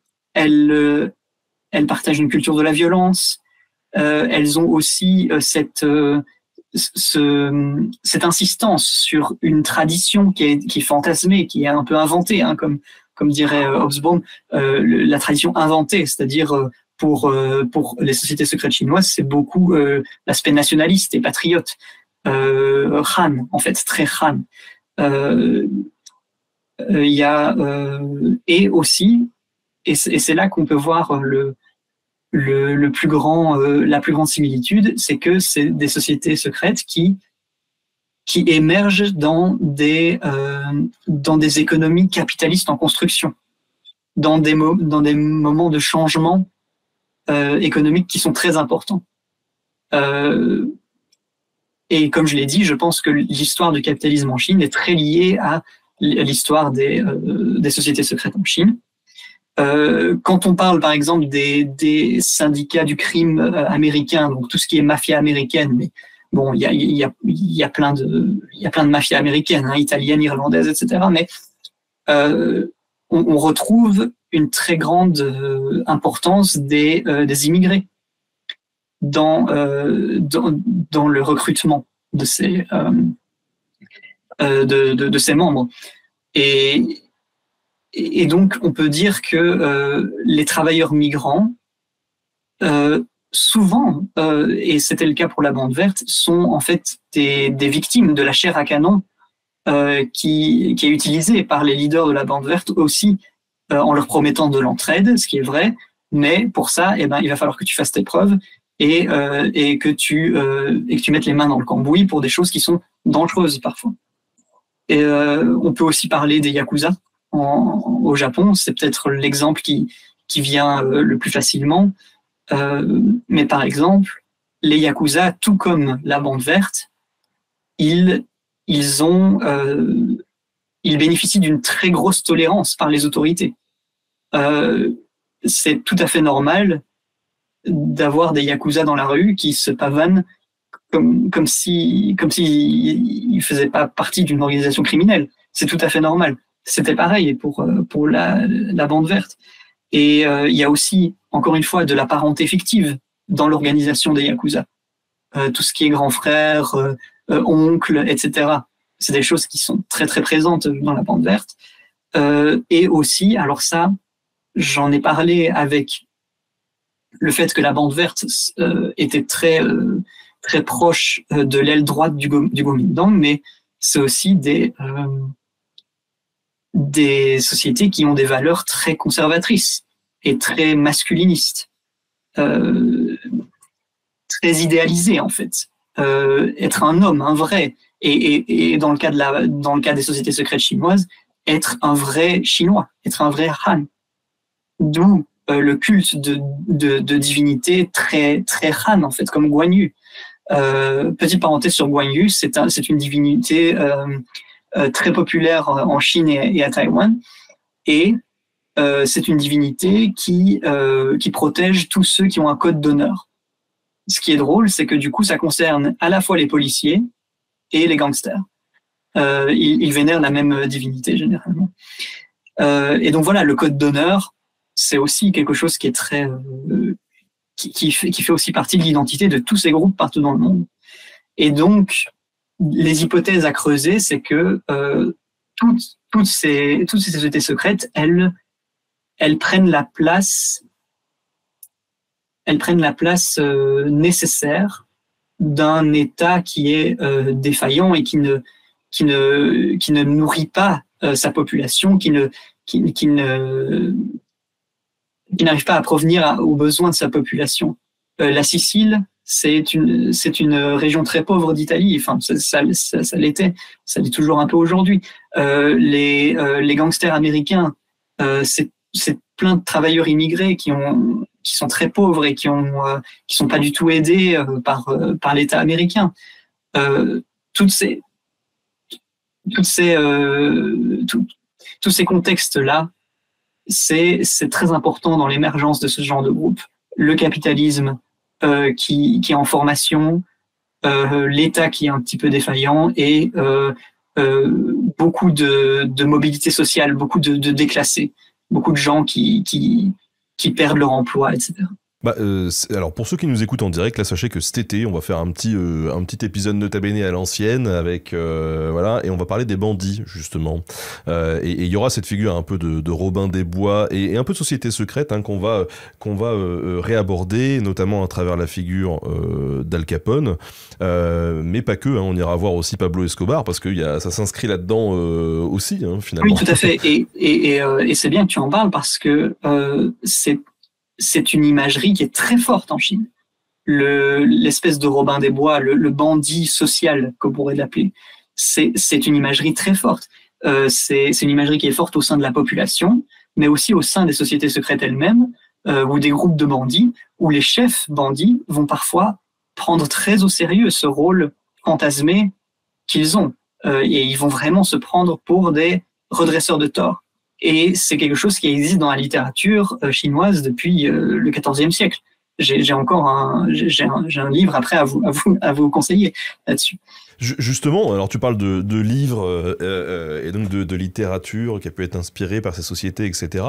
partagent une culture de la violence, elles ont aussi cette insistance sur une tradition qui est fantasmée, qui est un peu inventée, hein, comme dirait Hobsbawm, la tradition inventée, c'est-à-dire pour les sociétés secrètes chinoises, c'est beaucoup l'aspect nationaliste et patriote, Han, en fait, très Han. Il y a et aussi, et c'est là qu'on peut voir la plus grande similitude, c'est que c'est des sociétés secrètes qui émergent dans des économies capitalistes en construction, dans des moments de changement économiques qui sont très importants. Et comme je l'ai dit, je pense que l'histoire du capitalisme en Chine est très liée à l'histoire des sociétés secrètes en Chine. Quand on parle par exemple des syndicats du crime américains, donc tout ce qui est mafia américaine, mais bon, il y a plein de mafias américaines, hein, italiennes, irlandaises, etc. Mais on retrouve une très grande importance des immigrés dans le recrutement de ces membres. Et donc, on peut dire que les travailleurs migrants, souvent, et c'était le cas pour la Bande Verte, sont en fait des victimes de la chair à canon qui est utilisée par les leaders de la Bande Verte aussi, en leur promettant de l'entraide, ce qui est vrai, mais pour ça, il va falloir que tu fasses tes preuves et que tu mettes les mains dans le cambouis pour des choses qui sont dangereuses parfois. Et on peut aussi parler des yakuza au Japon, c'est peut-être l'exemple qui vient le plus facilement. Mais par exemple, les yakuza, tout comme la Bande Verte, ils bénéficient d'une très grosse tolérance par les autorités. C'est tout à fait normal d'avoir des yakuza dans la rue qui se pavanent comme si il faisait pas partie d'une organisation criminelle. C'est tout à fait normal. C'était pareil pour la bande verte. Et il y a aussi, encore une fois, de la parenté fictive dans l'organisation des Yakuza. Tout ce qui est grand frère, oncle, etc. C'est des choses qui sont très très présentes dans la bande verte. Et aussi, alors ça, j'en ai parlé avec le fait que la bande verte était très proche de l'aile droite du Kuomintang, mais c'est aussi des sociétés qui ont des valeurs très conservatrices et très masculinistes, très idéalisées en fait. Être un homme, un vrai, et dans le cas des sociétés secrètes chinoises, être un vrai Chinois, être un vrai Han. D'où le culte de divinité très très Han en fait, comme Guan Yu. Petite parenthèse sur Guan Yu, c'est une divinité très populaire en Chine et à Taïwan, et c'est une divinité qui protège tous ceux qui ont un code d'honneur. Ce qui est drôle, c'est que du coup, ça concerne à la fois les policiers et les gangsters. Ils vénèrent la même divinité généralement. Et donc voilà, le code d'honneur, c'est aussi quelque chose qui est très qui fait aussi partie de l'identité de tous ces groupes partout dans le monde. Et donc, les hypothèses à creuser, c'est que toutes ces sociétés secrètes, elles prennent la place nécessaire d'un État qui est défaillant et qui ne nourrit pas sa population, qui n'arrive pas à provenir aux besoins de sa population. La Sicile, c'est une région très pauvre d'Italie. Enfin, ça l'était, ça l'est toujours un peu aujourd'hui. Les gangsters américains, c'est plein de travailleurs immigrés qui sont très pauvres et qui sont pas du tout aidés par l'État américain. Tous ces contextes-là, c'est très important dans l'émergence de ce genre de groupe. Le capitalisme qui est en formation, l'État qui est un petit peu défaillant et beaucoup de mobilité sociale, beaucoup de déclassés, beaucoup de gens qui perdent leur emploi, etc. Alors pour ceux qui nous écoutent en direct, là sachez que cet été on va faire un petit épisode Nota Bene à l'ancienne avec voilà, et on va parler des bandits justement, et il y aura cette figure un peu de Robin des Bois et un peu de société secrète qu'on va réaborder, notamment à travers la figure d'Al Capone, mais pas que, on ira voir aussi Pablo Escobar parce que ça s'inscrit là-dedans aussi finalement. Oui, tout à fait, et c'est bien que tu en parles parce que c'est une imagerie qui est très forte en Chine. L'espèce de Robin des Bois, le bandit social, comme on pourrait l'appeler, c'est une imagerie très forte. C'est une imagerie qui est forte au sein de la population, mais aussi au sein des sociétés secrètes elles-mêmes, ou des groupes de bandits, où les chefs bandits vont parfois prendre très au sérieux ce rôle fantasmé qu'ils ont. Et ils vont vraiment se prendre pour des redresseurs de tort. Et c'est quelque chose qui existe dans la littérature chinoise depuis le XIVe siècle. J'ai un livre après à vous conseiller là-dessus. Justement, alors tu parles de livres et donc de littérature qui a pu être inspirée par ces sociétés, etc.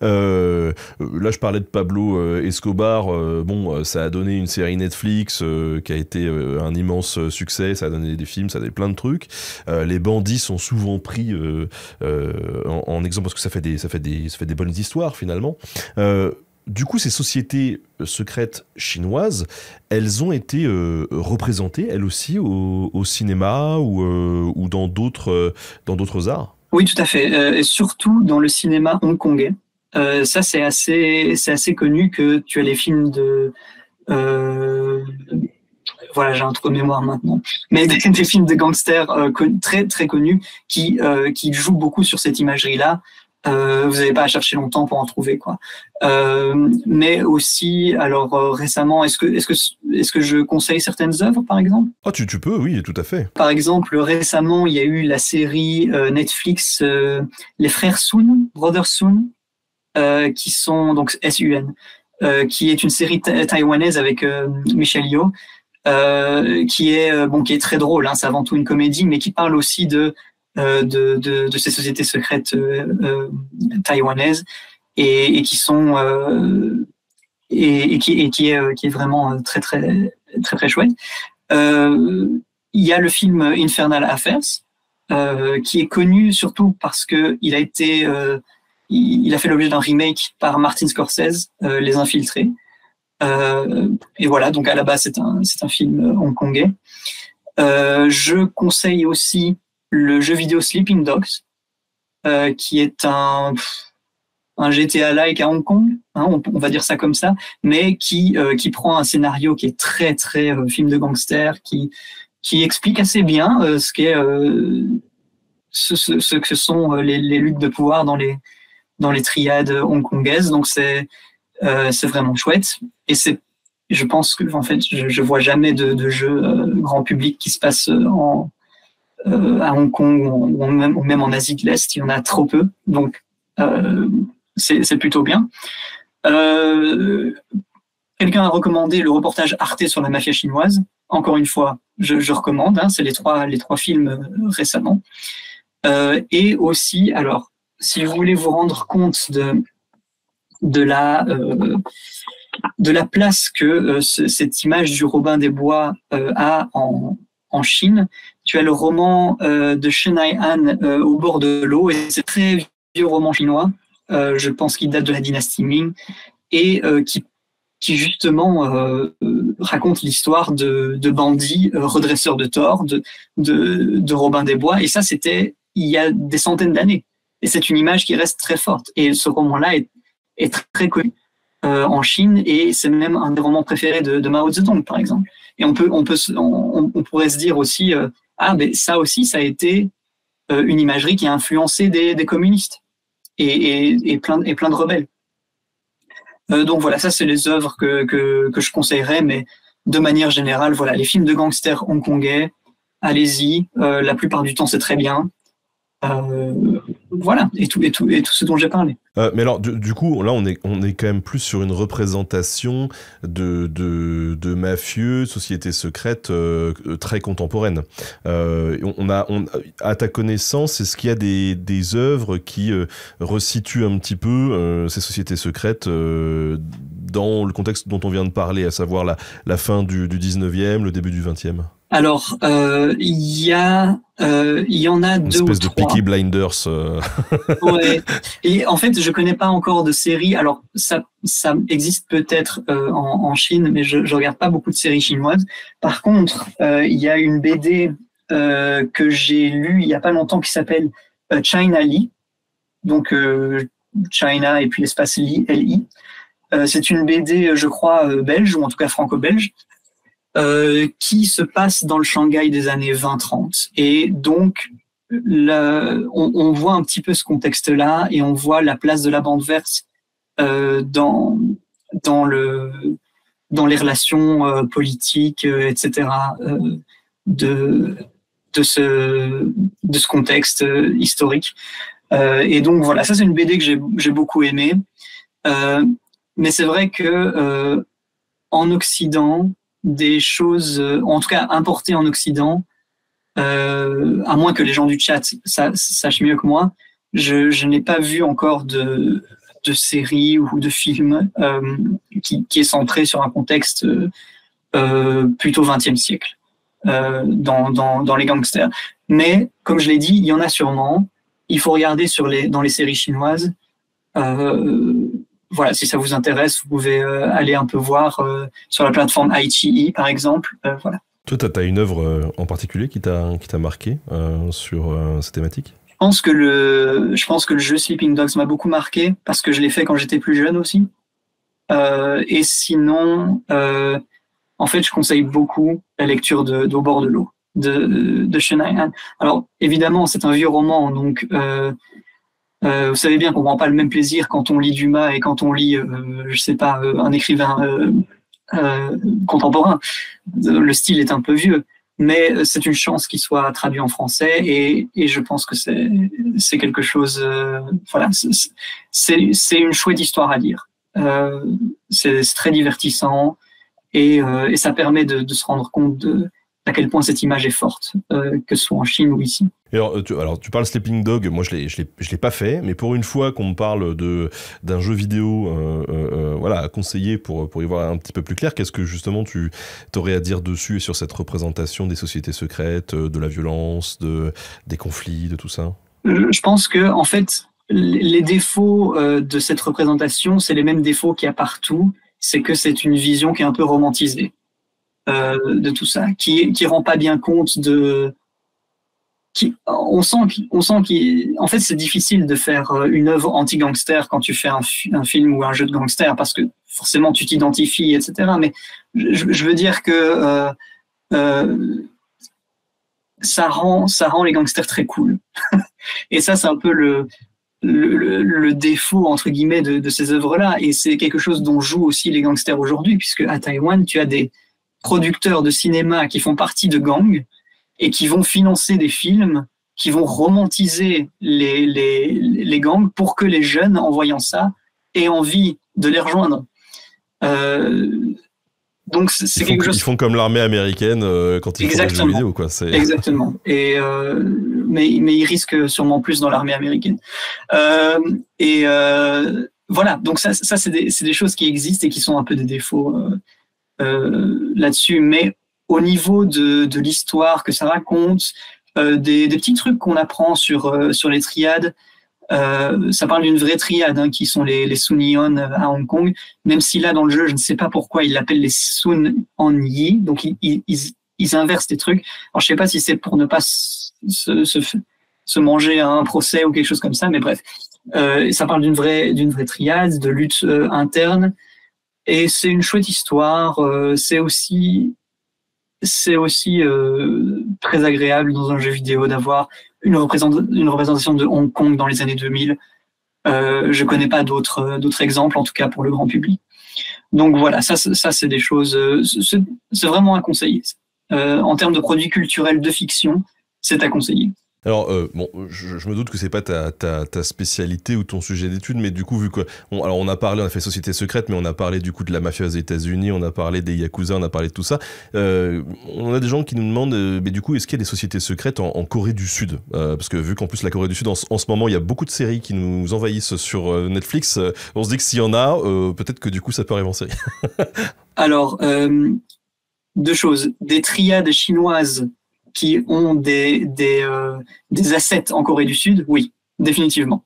Là, je parlais de Pablo Escobar. Ça a donné une série Netflix qui a été un immense succès. Ça a donné des films, ça a donné plein de trucs. Les bandits sont souvent pris en exemple parce que ça fait des bonnes histoires finalement. Du coup, ces sociétés secrètes chinoises, elles ont été représentées, elles aussi, au cinéma ou dans d'autres arts? Oui, tout à fait. Et surtout dans le cinéma hongkongais. Ça, c'est assez connu que tu as les films de... voilà, j'ai un trou de mémoire maintenant. Mais des films de gangsters très, très connus qui jouent beaucoup sur cette imagerie-là. Vous n'avez pas à chercher longtemps pour en trouver, quoi. Mais aussi, alors récemment, est-ce que je conseille certaines œuvres, par exemple? Ah, tu peux, oui, tout à fait. Par exemple, récemment, il y a eu la série Netflix Les Frères Sun, Brothers Sun, qui sont donc SUN, qui est une série taïwanaise avec Michelle Yeoh, qui est très drôle. Hein, c'est avant tout une comédie, mais qui parle aussi de ces sociétés secrètes taïwanaises et qui sont et qui est vraiment très très très très chouette. Il y a le film Infernal Affairs, qui est connu surtout parce que il a fait l'objet d'un remake par Martin Scorsese, Les Infiltrés. Et voilà, donc à la base c'est un film hongkongais. Je conseille aussi le jeu vidéo Sleeping Dogs, qui est un GTA-like à Hong Kong, hein, on va dire ça comme ça, mais qui prend un scénario qui est très très film de gangster, qui explique assez bien ce que sont les luttes de pouvoir dans les triades hongkongaises. Donc c'est vraiment chouette. Et je pense que en fait je vois jamais de jeu grand public qui se passe à Hong Kong ou même en Asie de l'Est. Il y en a trop peu. Donc c'est plutôt bien. Quelqu'un a recommandé le reportage Arte sur la mafia chinoise. Encore une fois, je recommande. Hein, c'est les trois films récemment. Et aussi, alors, si vous voulez vous rendre compte de la place que cette image du Robin des Bois a en Chine, tu as le roman de Shen Hai-an Au bord de l'eau, et c'est un très vieux roman chinois. Je pense qu'il date de la dynastie Ming et qui justement raconte l'histoire de bandits redresseurs de tort, de Robin des Bois. Et ça, c'était il y a des centaines d'années. Et c'est une image qui reste très forte. Et ce roman-là est très, très connu en Chine, et c'est même un des romans préférés de Mao Zedong, par exemple. Et on pourrait se dire aussi, mais ça aussi, ça a été une imagerie qui a influencé des communistes et plein de rebelles. Donc voilà, ça c'est les œuvres que je conseillerais, mais de manière générale, voilà, les films de gangsters hongkongais, allez-y, la plupart du temps c'est très bien. Voilà, et tout ce dont j'ai parlé. Mais alors, du coup, là, on est quand même plus sur une représentation de mafieux, sociétés secrètes très contemporaines. À ta connaissance, est-ce qu'il y a des œuvres qui resituent un petit peu ces sociétés secrètes dans le contexte dont on vient de parler, à savoir la fin du 19e, le début du 20e? Alors, il y en a deux ou trois. Une espèce de Peaky Blinders. Ouais. Et en fait, je connais pas encore de séries. Alors, ça existe peut-être en Chine, mais je regarde pas beaucoup de séries chinoises. Par contre, il y a une BD que j'ai lue il y a pas longtemps qui s'appelle China Li. Donc China et puis l'espace Li, L-I. C'est une BD, je crois, belge, ou en tout cas franco-belge. Qui se passe dans le Shanghai des années 20-30. Et donc, on voit un petit peu ce contexte-là, et on voit la place de la bande verte dans les relations politiques, etc., de ce contexte historique. Et donc, voilà, ça c'est une BD que j'ai beaucoup aimée. Mais c'est vrai que en Occident, des choses, en tout cas importées en Occident, à moins que les gens du chat sachent mieux que moi, je n'ai pas vu encore de série ou de film qui est centré sur un contexte plutôt 20e siècle dans les gangsters. Mais, comme je l'ai dit, il y en a sûrement. Il faut regarder dans les séries chinoises. Voilà, si ça vous intéresse, vous pouvez aller un peu voir sur la plateforme iQIYI, par exemple. Voilà. Toi, t'as une œuvre en particulier qui t'a marqué sur cette thématique ? Je pense que le jeu Sleeping Dogs m'a beaucoup marqué parce que je l'ai fait quand j'étais plus jeune aussi. Et sinon, en fait, je conseille beaucoup la lecture d'Au bord de l'eau de Shen Hai-an. Alors, évidemment, c'est un vieux roman, donc vous savez bien qu'on prend pas le même plaisir quand on lit Dumas et quand on lit, je sais pas, un écrivain contemporain. Le style est un peu vieux, mais c'est une chance qu'il soit traduit en français, et je pense que c'est quelque chose. Voilà, c'est une chouette histoire à lire. C'est très divertissant. et ça permet de se rendre compte à quel point cette image est forte, que ce soit en Chine ou ici. Et alors, tu parles Sleeping Dog, moi je l'ai pas fait, mais pour une fois qu'on me parle d'un jeu vidéo voilà, à conseiller pour y voir un petit peu plus clair, qu'est-ce que justement tu aurais à dire dessus et sur cette représentation des sociétés secrètes, de la violence, des conflits, de tout ça? Je pense que en fait, les défauts de cette représentation, c'est les mêmes défauts qu'il y a partout, c'est que c'est une vision qui est un peu romantisée de tout ça, qui rend pas bien compte on sent qu'en fait c'est difficile de faire une œuvre anti-gangster quand tu fais un film ou un jeu de gangster parce que forcément tu t'identifies, etc. Mais je veux dire que ça rend les gangsters très cool. Et ça, c'est un peu le défaut, entre guillemets, de ces œuvres-là. Et c'est quelque chose dont jouent aussi les gangsters aujourd'hui, puisque à Taïwan, tu as des producteurs de cinéma qui font partie de gangs et qui vont financer des films, qui vont romantiser les gangs pour que les jeunes, en voyant ça, aient envie de les rejoindre. Donc c'est quelque chose. Ils font comme l'armée américaine quand ils font des jeux vidéo, quoi. Exactement. Et mais ils risquent sûrement plus dans l'armée américaine. Voilà. Donc ça c'est des choses qui existent et qui sont un peu des défauts là-dessus. Mais au niveau de l'histoire que ça raconte, des petits trucs qu'on apprend sur les triades. Ça parle d'une vraie triade qui sont les Sun-Yeon à Hong Kong, même si là dans le jeu je ne sais pas pourquoi ils l'appellent les Sun-On-Yi, donc ils inversent des trucs. Alors je sais pas si c'est pour ne pas se manger à un procès ou quelque chose comme ça, mais bref, ça parle d'une vraie triade, de lutte interne, et c'est une chouette histoire. C'est aussi très agréable dans un jeu vidéo d'avoir une représentation de Hong Kong dans les années 2000. Je connais pas d'autres exemples, en tout cas pour le grand public. Donc voilà, ça c'est des choses, c'est vraiment à conseiller. En termes de produits culturels de fiction, c'est à conseiller. Alors, bon, je me doute que c'est pas ta spécialité ou ton sujet d'étude, mais du coup, vu que, alors on a fait Société Secrète, mais on a parlé du coup de la mafia aux États-Unis, on a parlé des Yakuza, on a parlé de tout ça. On a des gens qui nous demandent, mais du coup, est-ce qu'il y a des sociétés secrètes en Corée du Sud? Parce que vu qu'en plus la Corée du Sud, en ce moment, il y a beaucoup de séries qui nous envahissent sur Netflix, on se dit que s'il y en a, peut-être que du coup, ça peut arriver en série. Alors, deux choses. Des triades chinoises qui ont des assets en Corée du Sud, oui, définitivement.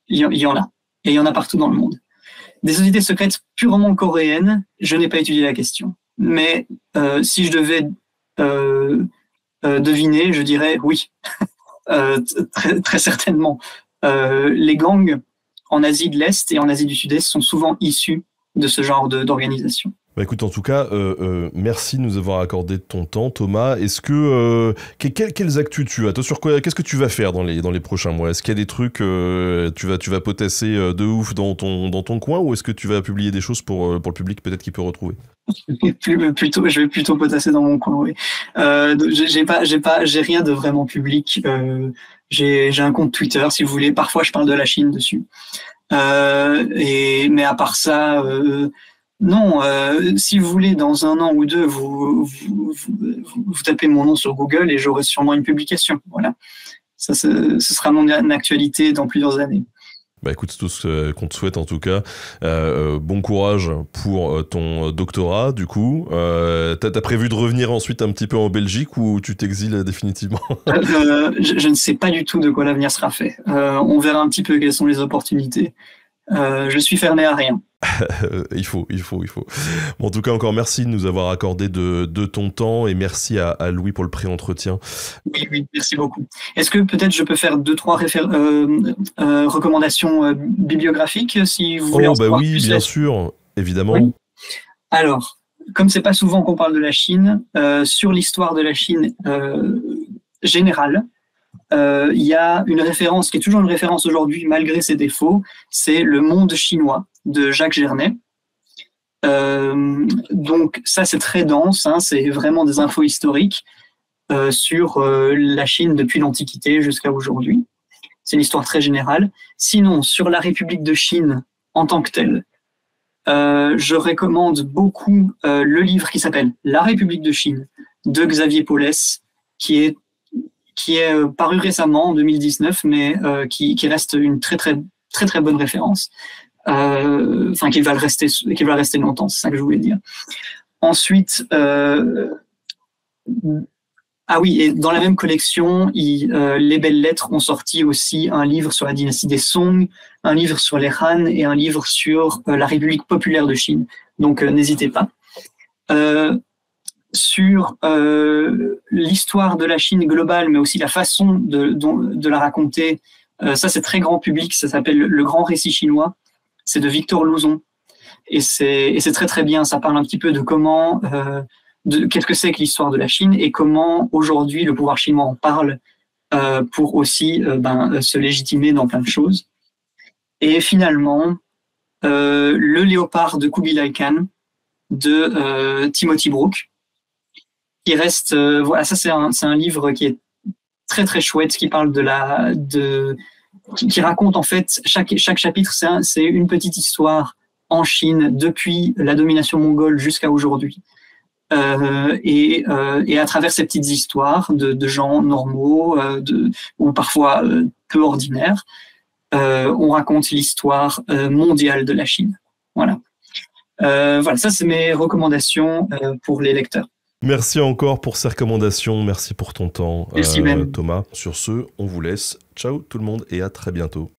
Il y en a. Et il y en a partout dans le monde. Des sociétés secrètes purement coréennes, je n'ai pas étudié la question. Mais si je devais deviner, je dirais oui. Très, très certainement. Les gangs en Asie de l'Est et en Asie du Sud-Est sont souvent issus de ce genre d'organisation. Bah écoute, en tout cas, merci de nous avoir accordé ton temps, Thomas. Est-ce que quelles actus tu as? Toi, sur quoi? Qu'est-ce que tu vas faire dans les prochains mois? Est-ce qu'il y a des trucs tu vas potasser de ouf dans ton coin, ou est-ce que tu vas publier des choses pour le public peut-être qui peut retrouver? Je vais plutôt potasser dans mon coin, oui. J'ai rien de vraiment public. J'ai un compte Twitter, si vous voulez. Parfois, je parle de la Chine dessus. Mais à part ça. Non, si vous voulez, dans un an ou deux, vous tapez mon nom sur Google et j'aurai sûrement une publication. Voilà. Ça, ce sera mon actualité dans plusieurs années. Bah écoute, tout ce qu'on te souhaite en tout cas. Bon courage pour ton doctorat, du coup. T'as prévu de revenir ensuite un petit peu en Belgique ou tu t'exiles définitivement? Je ne sais pas du tout de quoi l'avenir sera fait. On verra un petit peu quelles sont les opportunités. Je suis fermé à rien. Il faut. Bon, en tout cas, encore merci de nous avoir accordé de ton temps et merci à Louis pour le pré-entretien. Oui, merci beaucoup. Est-ce que peut-être je peux faire 2-3 recommandations bibliographiques si vous voulez en savoir oui, plus bien sûr, évidemment. Oui. Alors, comme c'est pas souvent qu'on parle de la Chine, sur l'histoire de la Chine générale, il y a une référence qui est toujours une référence aujourd'hui malgré ses défauts, c'est Le Monde chinois de Jacques Gernet. Donc ça c'est très dense, c'est vraiment des infos historiques sur la Chine depuis l'Antiquité jusqu'à aujourd'hui. C'est une histoire très générale. Sinon, sur la République de Chine en tant que telle, je recommande beaucoup le livre qui s'appelle La République de Chine de Xavier Paulès, qui est paru récemment en 2019, mais qui reste une très bonne référence. Enfin, qu'il va rester longtemps, c'est ça que je voulais dire. Ensuite, ah oui, et dans la même collection, les Belles Lettres ont sorti aussi un livre sur la dynastie des Song, un livre sur les Han et un livre sur la République populaire de Chine. Donc, n'hésitez pas. Sur l'histoire de la Chine globale, mais aussi la façon de la raconter, ça c'est très grand public, ça s'appelle Le Grand Récit chinois, c'est de Victor Louzon. Et c'est très bien, ça parle un petit peu de comment... qu'est-ce que c'est que l'histoire de la Chine et comment aujourd'hui le pouvoir chinois en parle pour aussi se légitimer dans plein de choses. Et finalement, Le Léopard de Kublai Khan de Timothy Brook, qui reste, voilà, ça c'est un livre qui est très chouette, qui parle qui raconte en fait chaque chapitre, c'est une petite histoire en Chine depuis la domination mongole jusqu'à aujourd'hui. Et à travers ces petites histoires de gens normaux ou parfois peu ordinaires, on raconte l'histoire mondiale de la Chine. Voilà, ça c'est mes recommandations pour les lecteurs. Merci encore pour ces recommandations, merci pour ton temps, Merci Ben. Thomas. Sur ce, on vous laisse. Ciao tout le monde et à très bientôt.